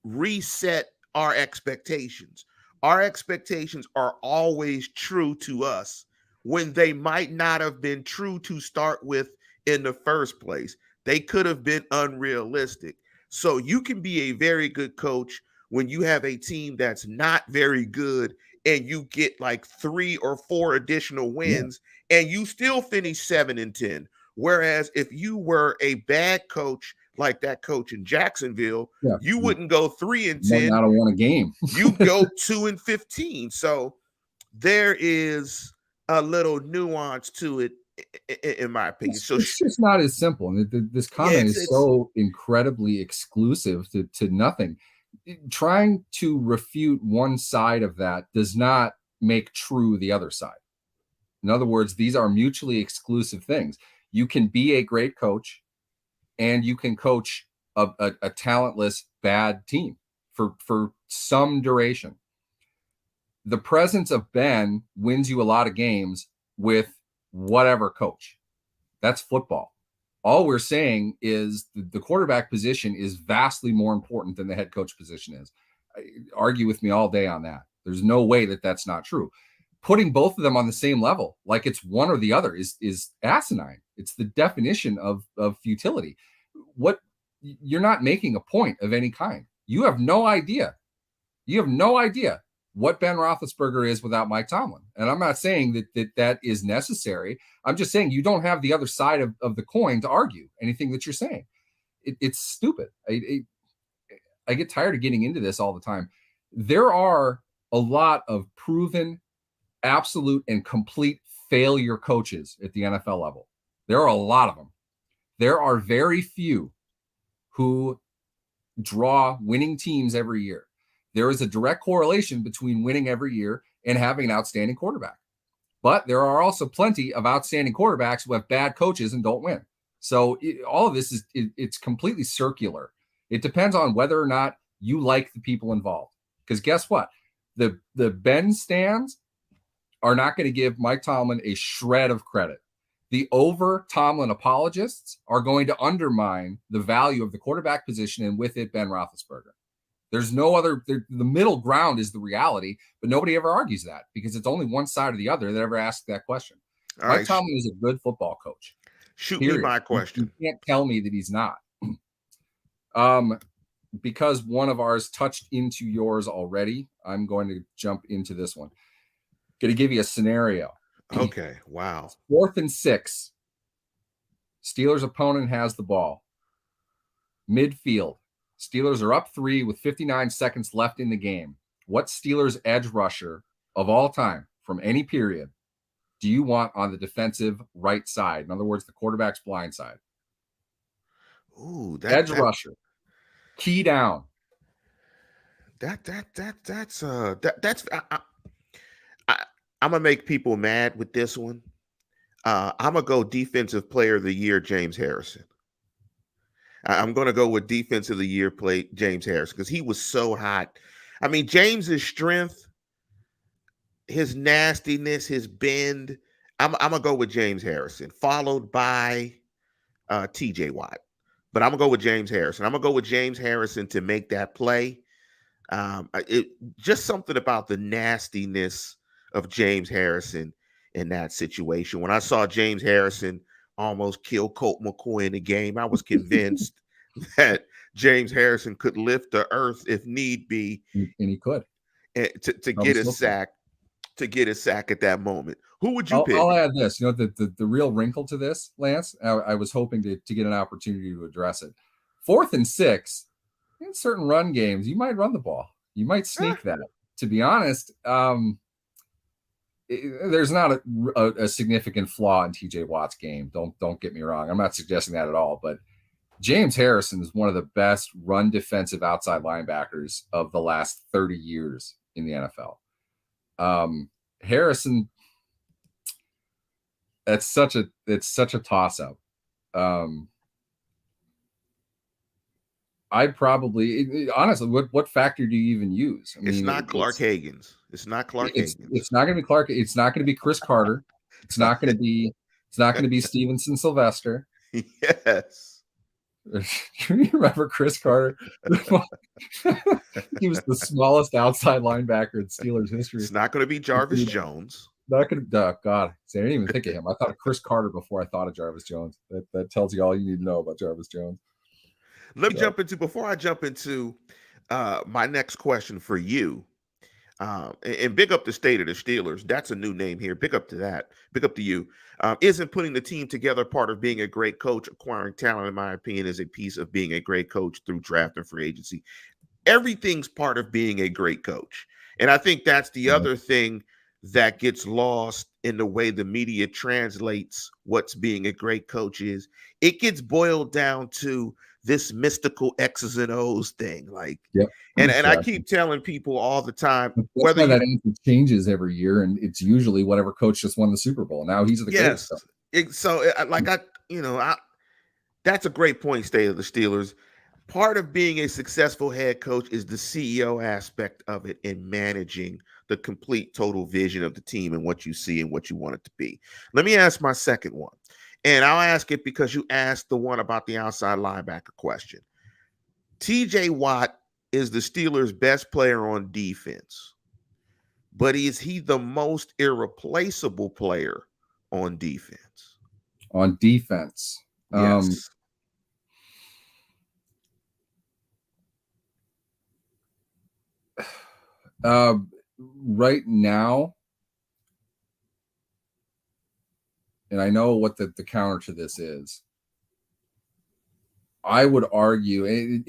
reset our expectations. Our expectations are always true to us when they might not have been true to start with in the first place. They could have been unrealistic. So you can be a very good coach when you have a team that's not very good and you get like 3 or 4 additional Yeah, wins and you still finish 7-10. Whereas if you were a bad coach like that coach in Jacksonville, yeah. you wouldn't go 3 and Might 10. not have won a game. You'd go 2-15. So there is a little nuance to it, in my opinion. So It's just not as simple. And this yeah, comment is so incredibly exclusive to nothing. Trying to refute one side of that does not make true the other side. In other words, these are mutually exclusive things. You can be a great coach and you can coach a talentless, bad team for some duration. The presence of Ben wins you a lot of games with whatever coach. That's football. All we're saying is the quarterback position is vastly more important than the head coach position is. Argue with me all day on that. There's no way that that's not true. Putting both of them on the same level, like it's one or the other, is asinine. It's the definition of futility. What You're not making a point of any kind. You have no idea. You have no idea what Ben Roethlisberger is without Mike Tomlin. And I'm not saying that is necessary. I'm just saying you don't have the other side of the coin to argue anything that you're saying. It's stupid. I get tired of getting into this all the time. There are a lot of proven, absolute, and complete failure coaches at the NFL level. There are a lot of them. There are very few who draw winning teams every year. There is a direct correlation between winning every year and having an outstanding quarterback. But there are also plenty of outstanding quarterbacks who have bad coaches and don't win. So all of this it's completely circular. It depends on whether or not you like the people involved. Because guess what? The Ben stands are not going to give Mike Tomlin a shred of credit. The over Tomlin apologists are going to undermine the value of the quarterback position and with it, Ben Roethlisberger. There's no other, the middle ground is the reality, but nobody ever argues that because it's only one side or the other that ever asks that question. all Mike right, Tomlin is a good football coach. shoot me Period. my You question. can't tell me that he's not. Because one of ours touched into yours already, I'm going to jump into this one. Going to give you a scenario. Okay, wow. 4th and 6. Steelers opponent has the ball. Midfield. Steelers are up 3 with 59 seconds left in the game. What Steelers edge rusher of all time from any period do you want on the defensive right side? In other words, the quarterback's blind side. Ooh, Edge rusher. Key down. that's I'm gonna make people mad with this one. I'm gonna go defensive player of the year, James Harrison. I'm gonna go with defensive of the year play James Harrison because he was so hot. I mean, James's strength, his nastiness, his bend. I'm gonna go with James Harrison, followed by TJ Watt. But I'm gonna go with James Harrison. I'm gonna go with James Harrison to make that play. It just something about the nastiness of James Harrison in that situation. When I saw James Harrison almost kill Colt McCoy in the game, I was convinced that James Harrison could lift the earth if need be, And he could. to get a sack, at that moment. Who would you pick? I'll add this. You know, the real wrinkle to this, Lance, I was hoping to get an opportunity to address it. 4th and 6, in certain run games, you might run the ball. You might sneak that. To be honest, there's not a significant flaw in TJ Watt's game. Don't get me wrong. I'm not suggesting that at all. But James Harrison is one of the best run defensive outside linebackers of the last 30 years in the NFL. Harrison, it's such a toss up. I'd probably honestly, what factor do you even use? I mean, it's not Clark Hagen's. It's not Clark Hagen's. It's not going to be Clark. It's not going to be Chris Carter. It's not going to be Stevenson Sylvester. Yes. You remember Chris Carter? He was the smallest outside linebacker in Steelers history. It's not going to be Jarvis Jones. Not gonna, God, see, I didn't even think of him. I thought of Chris Carter before I thought of Jarvis Jones. That tells you all you need to know about Jarvis Jones. Let me So, before I jump into my next question for you. And big up the state of the Steelers. That's a new name here. Big up to that. Big up to you. Isn't putting the team together part of being a great coach? Acquiring talent, in my opinion, is a piece of being a great coach through draft and free agency. Everything's part of being a great coach. And I think that's the yeah. other thing that gets lost in the way the media translates what's being a great coach is. It gets boiled down to this mystical X's and O's thing. Like, Yep. and I Exactly. keep telling people all the time, That's whether why you that answer changes every year, and it's usually whatever coach just won the Super Bowl. Now he's the greatest yes. coach. Like that's a great point, State of the Steelers. Part of being a successful head coach is the CEO aspect of it and managing the complete total vision of the team and what you see and what you want it to be. Let me ask my second one. And I'll ask it because you asked the one about the outside linebacker question. TJ Watt is the Steelers' best player on defense, but is he the most irreplaceable player on defense? On defense. Yes. Right now, and I know what the counter to this is. I would argue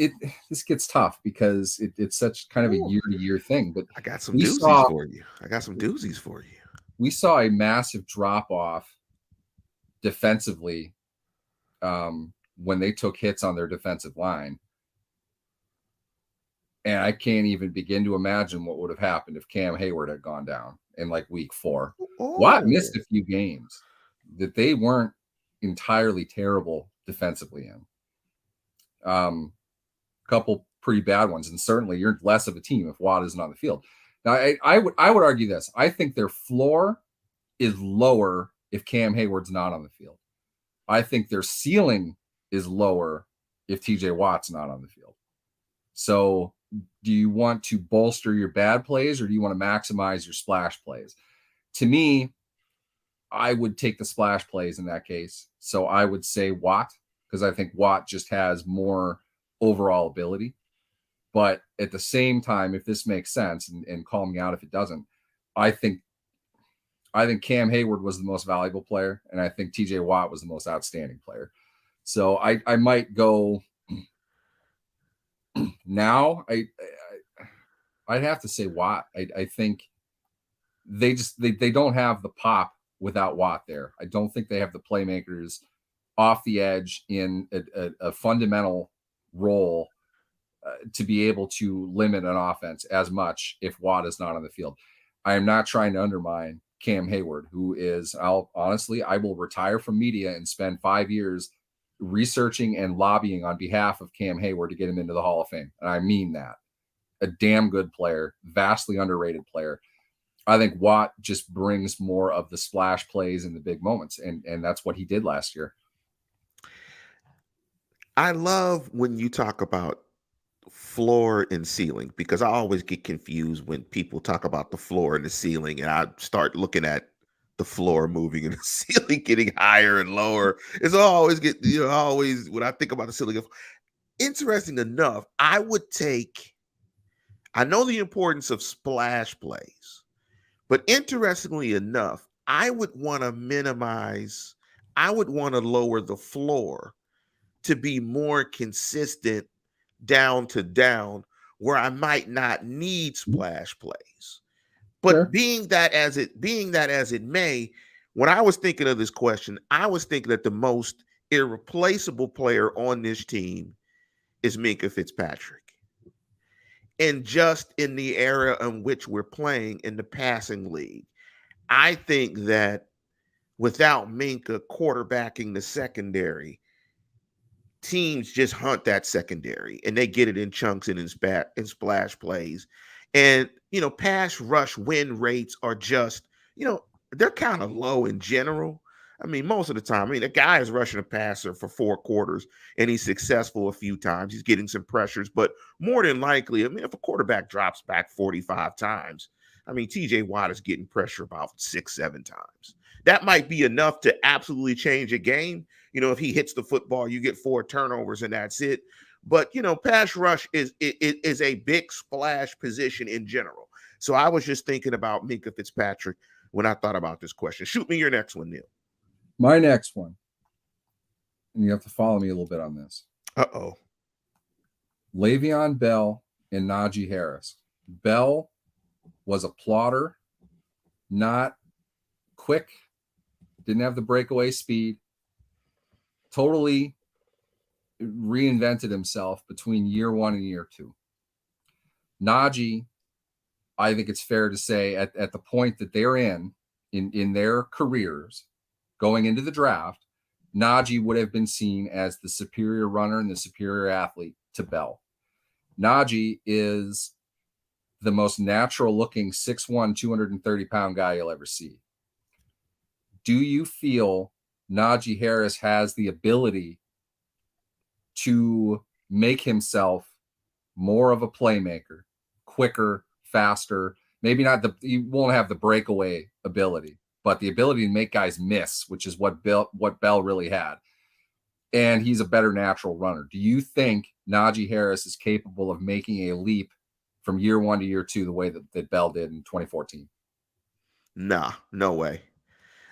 this gets tough because it's such kind of a year-to-year thing. But I got some doozies for you. We saw a massive drop-off defensively when they took hits on their defensive line. And I can't even begin to imagine what would have happened if Cam Hayward had gone down in like week 4. Watt missed a few games that they weren't entirely terrible defensively in. Couple pretty bad ones, and certainly you're less of a team if Watt isn't on the field. Now, I would argue this. I think their floor is lower if Cam Hayward's not on the field. I think their ceiling is lower if TJ Watt's not on the field. So do you want to bolster your bad plays or do you want to maximize your splash plays? To me, I would take the splash plays in that case. So I would say Watt, because I think Watt just has more overall ability. But at the same time, if this makes sense, and call me out if it doesn't, I think Cam Hayward was the most valuable player, and I think TJ Watt was the most outstanding player. So I might go now. I'd have to say Watt. I think they don't have the pop without Watt there. I don't think they have the playmakers off the edge in a fundamental role to be able to limit an offense as much if Watt is not on the field. I am not trying to undermine Cam Hayward, who is, I will retire from media and spend 5 years researching and lobbying on behalf of Cam Hayward to get him into the Hall of Fame. And I mean that. A damn good player, vastly underrated player. I think Watt just brings more of the splash plays and the big moments, and that's what he did last year. I love when you talk about floor and ceiling because I always get confused when people talk about the floor and the ceiling, and I start looking at the floor moving and the ceiling getting higher and lower. It's always always when I think about the ceiling. Interesting enough, I know the importance of splash plays, but interestingly enough, I would want to lower the floor to be more consistent down to down where I might not need splash plays. But Sure. being that as it may, when I was thinking of this question, I was thinking that the most irreplaceable player on this team is Minkah Fitzpatrick. And just in the era in which we're playing in the passing league, I think that without Minkah quarterbacking the secondary, teams just hunt that secondary and they get it in chunks and in splash plays. And, pass rush win rates are just, they're kind of low in general. I mean, most of the time, I mean, a guy is rushing a passer for 4 quarters and he's successful a few times. He's getting some pressures, but more than likely, I mean, if a quarterback drops back 45 times, I mean, TJ Watt is getting pressure about 6, 7 times. That might be enough to absolutely change a game. If he hits the football, you get 4 turnovers and that's it. But pass rush is a big splash position in general. So I was just thinking about Minka Fitzpatrick when I thought about this question. Shoot me your next one, Neil. My next one, and you have to follow me a little bit on this. Uh-oh. Le'Veon Bell and Najee Harris. Bell was a plotter, not quick, didn't have the breakaway speed, totally reinvented himself between year 1 and year 2. Najee, I think it's fair to say at the point that they're in their careers going into the draft, Najee would have been seen as the superior runner and the superior athlete to Bell. Najee is the most natural looking 6'1", 230-pound guy you'll ever see. Do you feel Najee Harris has the ability to make himself more of a playmaker, quicker, faster? Maybe not you won't have the breakaway ability, but the ability to make guys miss, which is what Bell really had. And he's a better natural runner. Do you think Najee Harris is capable of making a leap from year 1 to year 2 the way that Bell did in 2014? Nah, no way.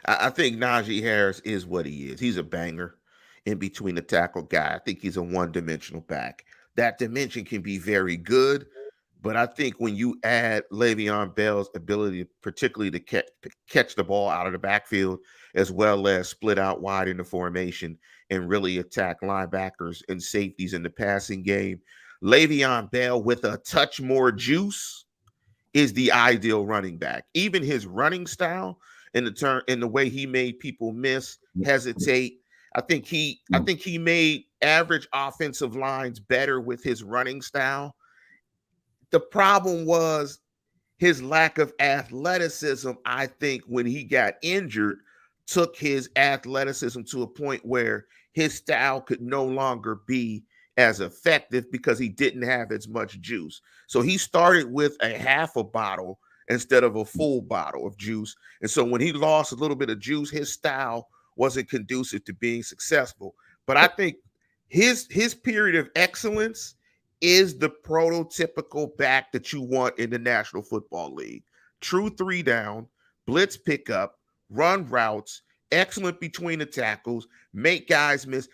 I think Najee Harris is what he is. He's a banger in between the tackle guy. I think he's a one-dimensional back. That dimension can be very good, but I think when you add Le'Veon Bell's ability, particularly to catch the ball out of the backfield, as well as split out wide in the formation and really attack linebackers and safeties in the passing game, Le'Veon Bell with a touch more juice is the ideal running back. Even his running style and the way he made people miss, hesitate. I think he made average offensive lines better with his running style. The problem was his lack of athleticism. I think when he got injured, took his athleticism to a point where his style could no longer be as effective because he didn't have as much juice. So he started with a half a bottle instead of a full bottle of juice. And so when he lost a little bit of juice, his style wasn't conducive to being successful. But I think his period of excellence is the prototypical back that you want in the National Football League. True 3-down, blitz pickup, run routes, excellent between the tackles, make guys miss.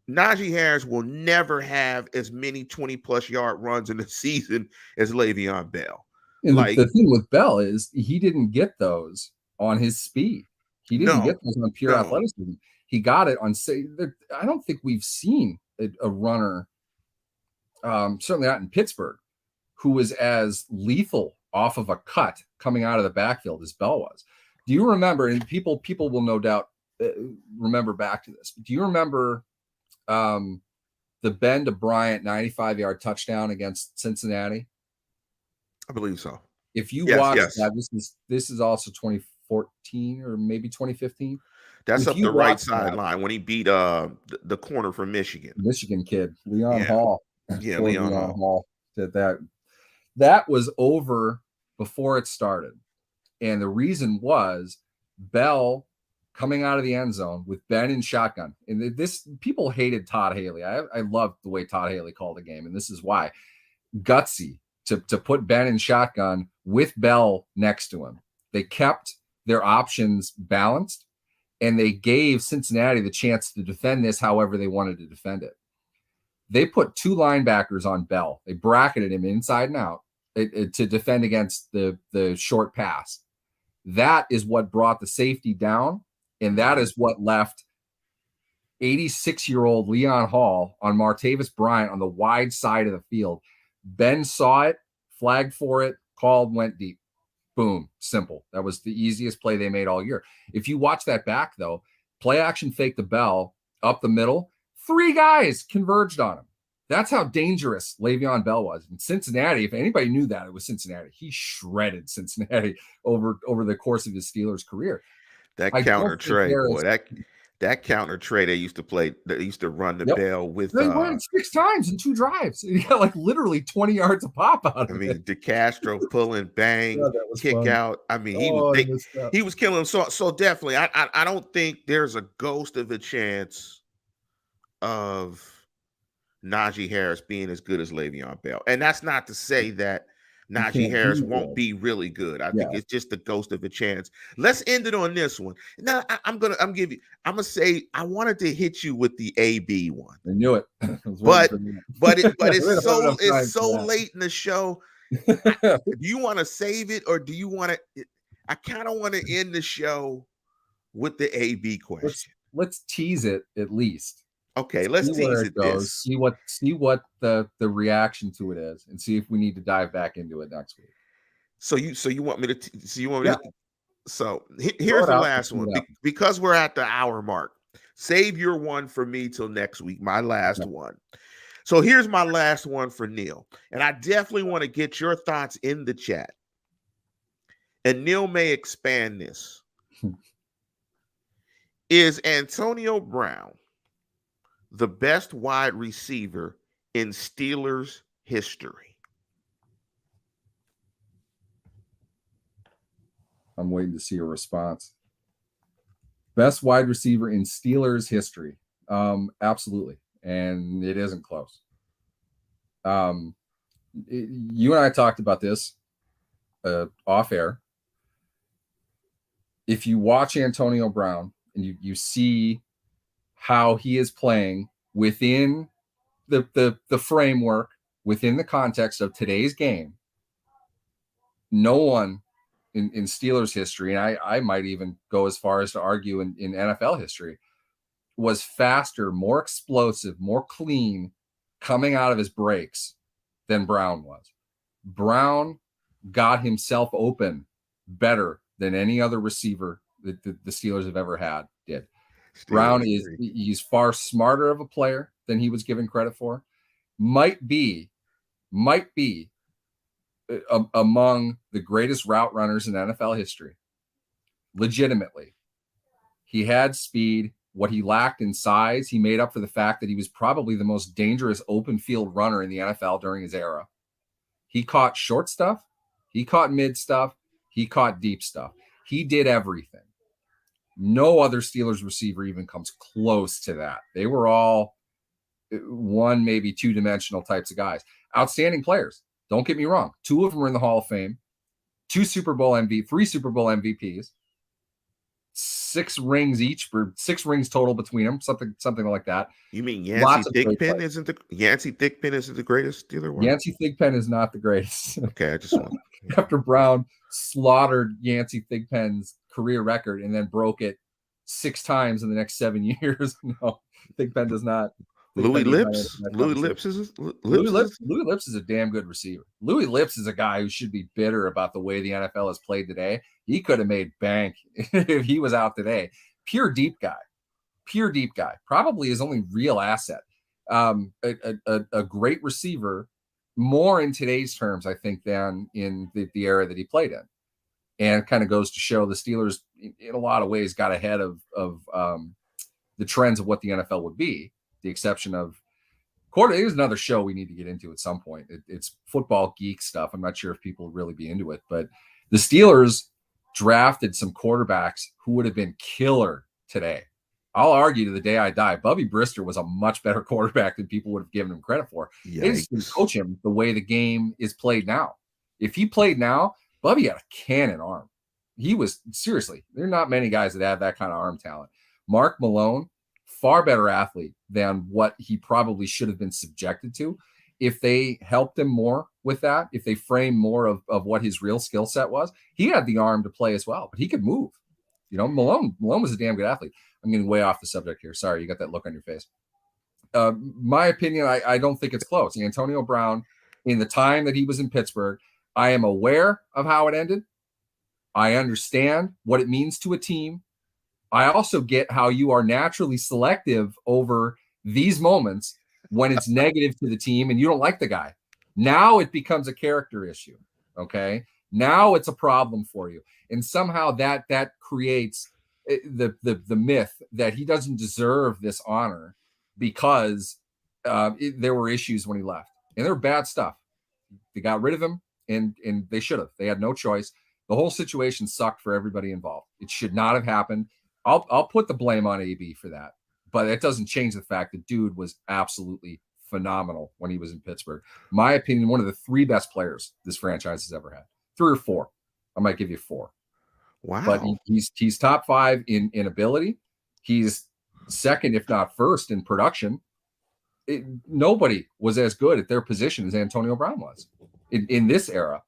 Najee Harris will never have as many 20-plus yard runs in the season as Le'Veon Bell. And the thing with Bell is he didn't get those on his speed. He didn't get those on pure athleticism. He got it on, I don't think we've seen a runner, certainly not in Pittsburgh, who was as lethal off of a cut coming out of the backfield as Bell was. Do you remember, and people will no doubt remember back to this, do you remember the Ben DeBryant 95-yard touchdown against Cincinnati? I believe so. If you watch that, this is also 2014 or maybe 2015. That's up the right sideline when he beat the corner from Michigan. Michigan kid, Leon Hall. Yeah, Leon Hall did that. That was over before it started. And the reason was Bell coming out of the end zone with Ben in shotgun. And this, people hated Todd Haley. I loved the way Todd Haley called the game. And this is why. Gutsy to put Ben in shotgun with Bell next to him. They kept their options balanced, and they gave Cincinnati the chance to defend this however they wanted to defend it. They put 2 linebackers on Bell. They bracketed him inside and out to defend against the short pass. That is what brought the safety down, and that is what left 86-year-old Leon Hall on Martavis Bryant on the wide side of the field. Ben saw it, flagged for it, called, went deep. Boom, simple. That was the easiest play they made all year. If you watch that back, though, play action fake the Bell up the middle, 3 guys converged on him. That's how dangerous Le'Veon Bell was. In Cincinnati, if anybody knew that, it was Cincinnati. He shredded Cincinnati over the course of his Steelers career. That I counter don't think tray, boy. Harris. That counter tray they used to play. They used to run the Yep. bell with. They won it 6 times in 2 drives. He got like literally 20 yards of pop out I of it. mean, DeCastro pulling, bang, God, that was kick fun. out. I mean, Oh, I missed that. he was killing them. So definitely, I don't think there's a ghost of a chance of Najee Harris being as good as Le'Veon Bell. And that's not to say that He Najee can't Harris be won't good. be really good. I think Yeah. it's just the ghost of a chance. Let's end it on this one. Now I'm gonna say I wanted to hit you with the AB one, I knew it. I was waiting but for that. but We don't have enough time it's so for late in the show. that. Do you want to save it or do you want to? I kind of want to end the show with the AB question. Let's tease it at least. Okay, let's See where tease it it goes. this. See what the reaction to it is, and see if we need to dive back into it next week. So you want me to? So you want me Yeah, to? So throw here's it the out. Let's last see one what happens. because we're at the hour mark. Save your one for me till next week. My last Okay. one. So here's my last one for Neil, and I definitely want to get your thoughts in the chat. And Neil may expand this. Is Antonio Brown the best wide receiver in Steelers history? I'm waiting to see a response. Best wide receiver in Steelers history. Absolutely. And it isn't close. You and I talked about this off air. If you watch Antonio Brown and you see how he is playing within the framework, within the context of today's game, no one in Steelers history, and I might even go as far as to argue in NFL history, was faster, more explosive, more clean coming out of his breaks than Brown was. Brown got himself open better than any other receiver that the Steelers have ever had did. Brown he's far smarter of a player than he was given credit for. Might be among the greatest route runners in NFL history. Legitimately. He had speed. What he lacked in size, he made up for the fact that he was probably the most dangerous open field runner in the NFL during his era. He caught short stuff. He caught mid stuff. He caught deep stuff. He did everything. No other Steelers receiver even comes close to that. They were all one, maybe two-dimensional types of guys. Outstanding players. Don't get me wrong. 2 of them are in the Hall of Fame. 3 Super Bowl MVPs. 6 rings each for 6 rings total between them, something like that. You mean Yancey Thigpen isn't the greatest Steeler one? Yancey Thigpen is not the greatest. Okay, I just want after Brown slaughtered Yancey Thigpen's career record and then broke it 6 times in the next 7 years. No, Thigpen does not. Louis Lips. Louis Lips is a damn good receiver. Louis Lips is a guy who should be bitter about the way the NFL has played today. He could have made bank if he was out today. Pure deep guy. Probably his only real asset. A great receiver, more in today's terms, I think, than in the era that he played in. And kind of goes to show the Steelers, in a lot of ways, got ahead of the trends of what the NFL would be. The exception of there's another show we need to get into at some point. It's football geek stuff. I'm not sure if people will really be into it, but the Steelers drafted some quarterbacks who would have been killer today. I'll argue to the day I die, Bubby Brister was a much better quarterback than people would have given him credit for. Yikes. They just didn't coach him the way the game is played now. If he played now, Bubby had a cannon arm. He was, seriously, there are not many guys that have that kind of arm talent. Mark Malone, far better athlete than what he probably should have been subjected to. If they helped him more with that, if they framed more of what his real skill set was, he had the arm to play as well, but he could move. You know, Malone was a damn good athlete. I'm getting way off the subject here. Sorry, you got that look on your face. My opinion, I don't think it's close. Antonio Brown, in the time that he was in Pittsburgh, I am aware of how it ended. I understand what it means to a team. I also get how you are naturally selective over these moments when it's negative to the team and you don't like the guy. Now it becomes a character issue. Okay. Now it's a problem for you. And somehow that creates the myth that he doesn't deserve this honor because there were issues when he left, and there were bad stuff. They got rid of him, and they should have. They had no choice. The whole situation sucked for everybody involved. It should not have happened. I'll put the blame on AB for that, but that doesn't change the fact that dude was absolutely phenomenal when he was in Pittsburgh. My opinion, one of the 3 best players this franchise has ever had. 3 or 4. I might give you 4. Wow. But he's top 5 in ability. He's second, if not first, in production. Nobody was as good at their position as Antonio Brown was in this era.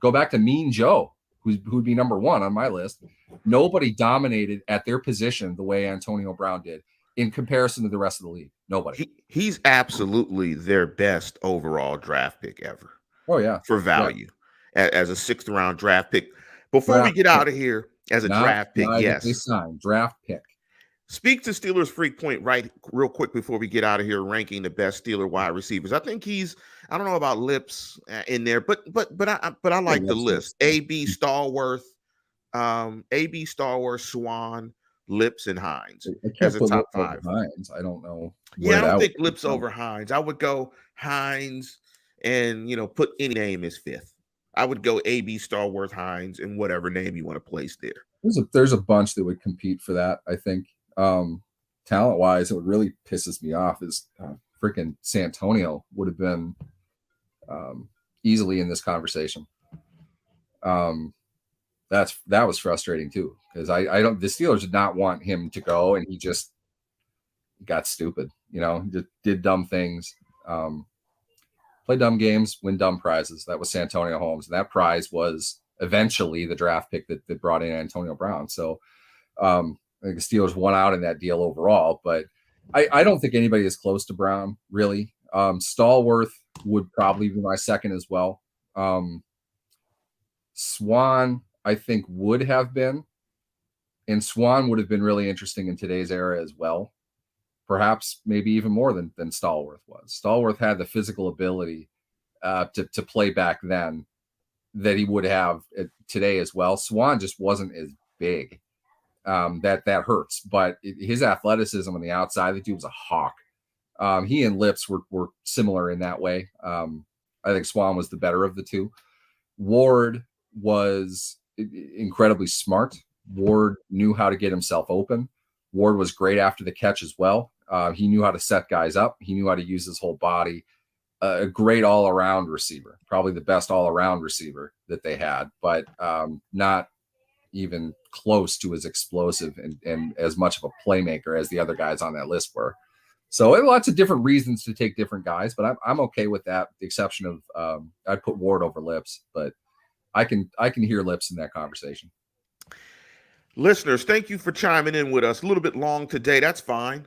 Go back to Mean Joe, who'd be number 1 on my list. Nobody dominated at their position the way Antonio Brown did in comparison to the rest of the league. Nobody. He's absolutely their best overall draft pick ever. Oh, yeah. For value as a 6th round draft pick. Before we get out of here, as a draft pick, yes. They signed draft pick. Speak to Steelers Freak Point right real quick before we get out of here, ranking the best Steeler wide receivers. I think I don't know about Lips in there, but I like the list. AB Stallworth, Swan, Lips, and Hines as a top 5. Hines, I don't know. Yeah, I don't think Lips over Hines. I would go Hines and put any name as 5th. I would go AB Stallworth, Hines, and whatever name you want to place there. There's a bunch that would compete for that, I think. Talent wise, what really pisses me off is freaking Santonio would have been easily in this conversation. That was frustrating too, because the Steelers did not want him to go, and he just got stupid, just did dumb things, play dumb games, win dumb prizes. That was Santonio Holmes, and that prize was eventually the draft pick that brought in Antonio Brown. So I think the Steelers won out in that deal overall, but I don't think anybody is close to Brown, really. Stallworth would probably be my 2nd as well. Swan, I think, would have been, and Swan would have been really interesting in today's era as well. Perhaps maybe even more than Stallworth was. Stallworth had the physical ability to play back then that he would have today as well. Swan just wasn't as big. That hurts, but his athleticism on the outside, the dude was a hawk. He and Lips were similar in that way. I think Swan was the better of the 2. Ward was incredibly smart. Ward knew how to get himself open. Ward was great after the catch as well. He knew how to set guys up. He knew how to use his whole body. A great all-around receiver, probably the best all-around receiver that they had, but not even close to as explosive and as much of a playmaker as the other guys on that list were. So lots of different reasons to take different guys, but I'm okay with that. With the exception of I'd put Ward over Lips, but I can hear Lips in that conversation. Listeners, thank you for chiming in with us. A little bit long today. That's fine.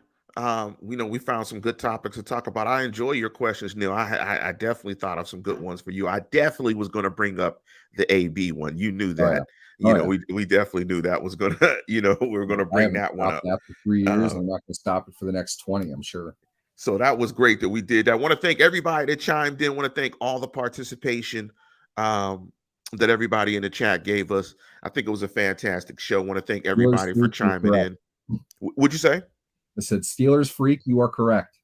We found some good topics to talk about. I enjoy your questions, Neil. I definitely thought of some good ones for you. I definitely was going to bring up the AB one. You knew that. We definitely knew that was going to, we were going to bring that one up. After 3 years, I'm not going to stop it for the next 20, I'm sure. So that was great that we did. I want to thank everybody that chimed in. I want to thank all the participation that everybody in the chat gave us. I think it was a fantastic show. I want to thank everybody for chiming in. What'd you say? I said, Steelers Freak, you are correct.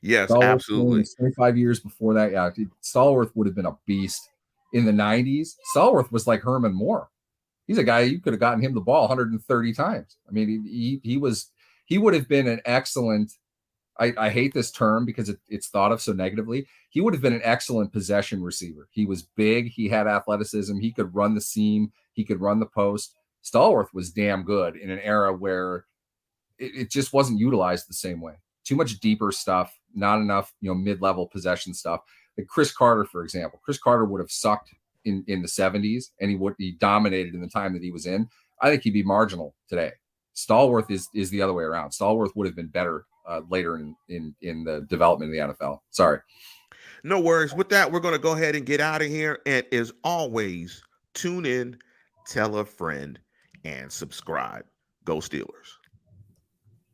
Yes, Stallworth, absolutely. 25 years before that, yeah, Stallworth would have been a beast in the 90s. Stallworth was like Herman Moore. He's a guy, you could have gotten him the ball 130 times. I mean, he would have been an excellent, I hate this term because it's thought of so negatively. He would have been an excellent possession receiver. He was big. He had athleticism. He could run the seam. He could run the post. Stallworth was damn good in an era where it just wasn't utilized the same way. Too much deeper stuff, not enough, mid-level possession stuff. Like Chris Carter, for example. Chris Carter would have sucked in the 70s, and he dominated in the time that he was in. I think he'd be marginal today. Stallworth is the other way around. Stallworth would have been better later in the development of the NFL. Sorry. No worries. With that, we're going to go ahead and get out of here. And as always, tune in, tell a friend, and subscribe. Go Steelers.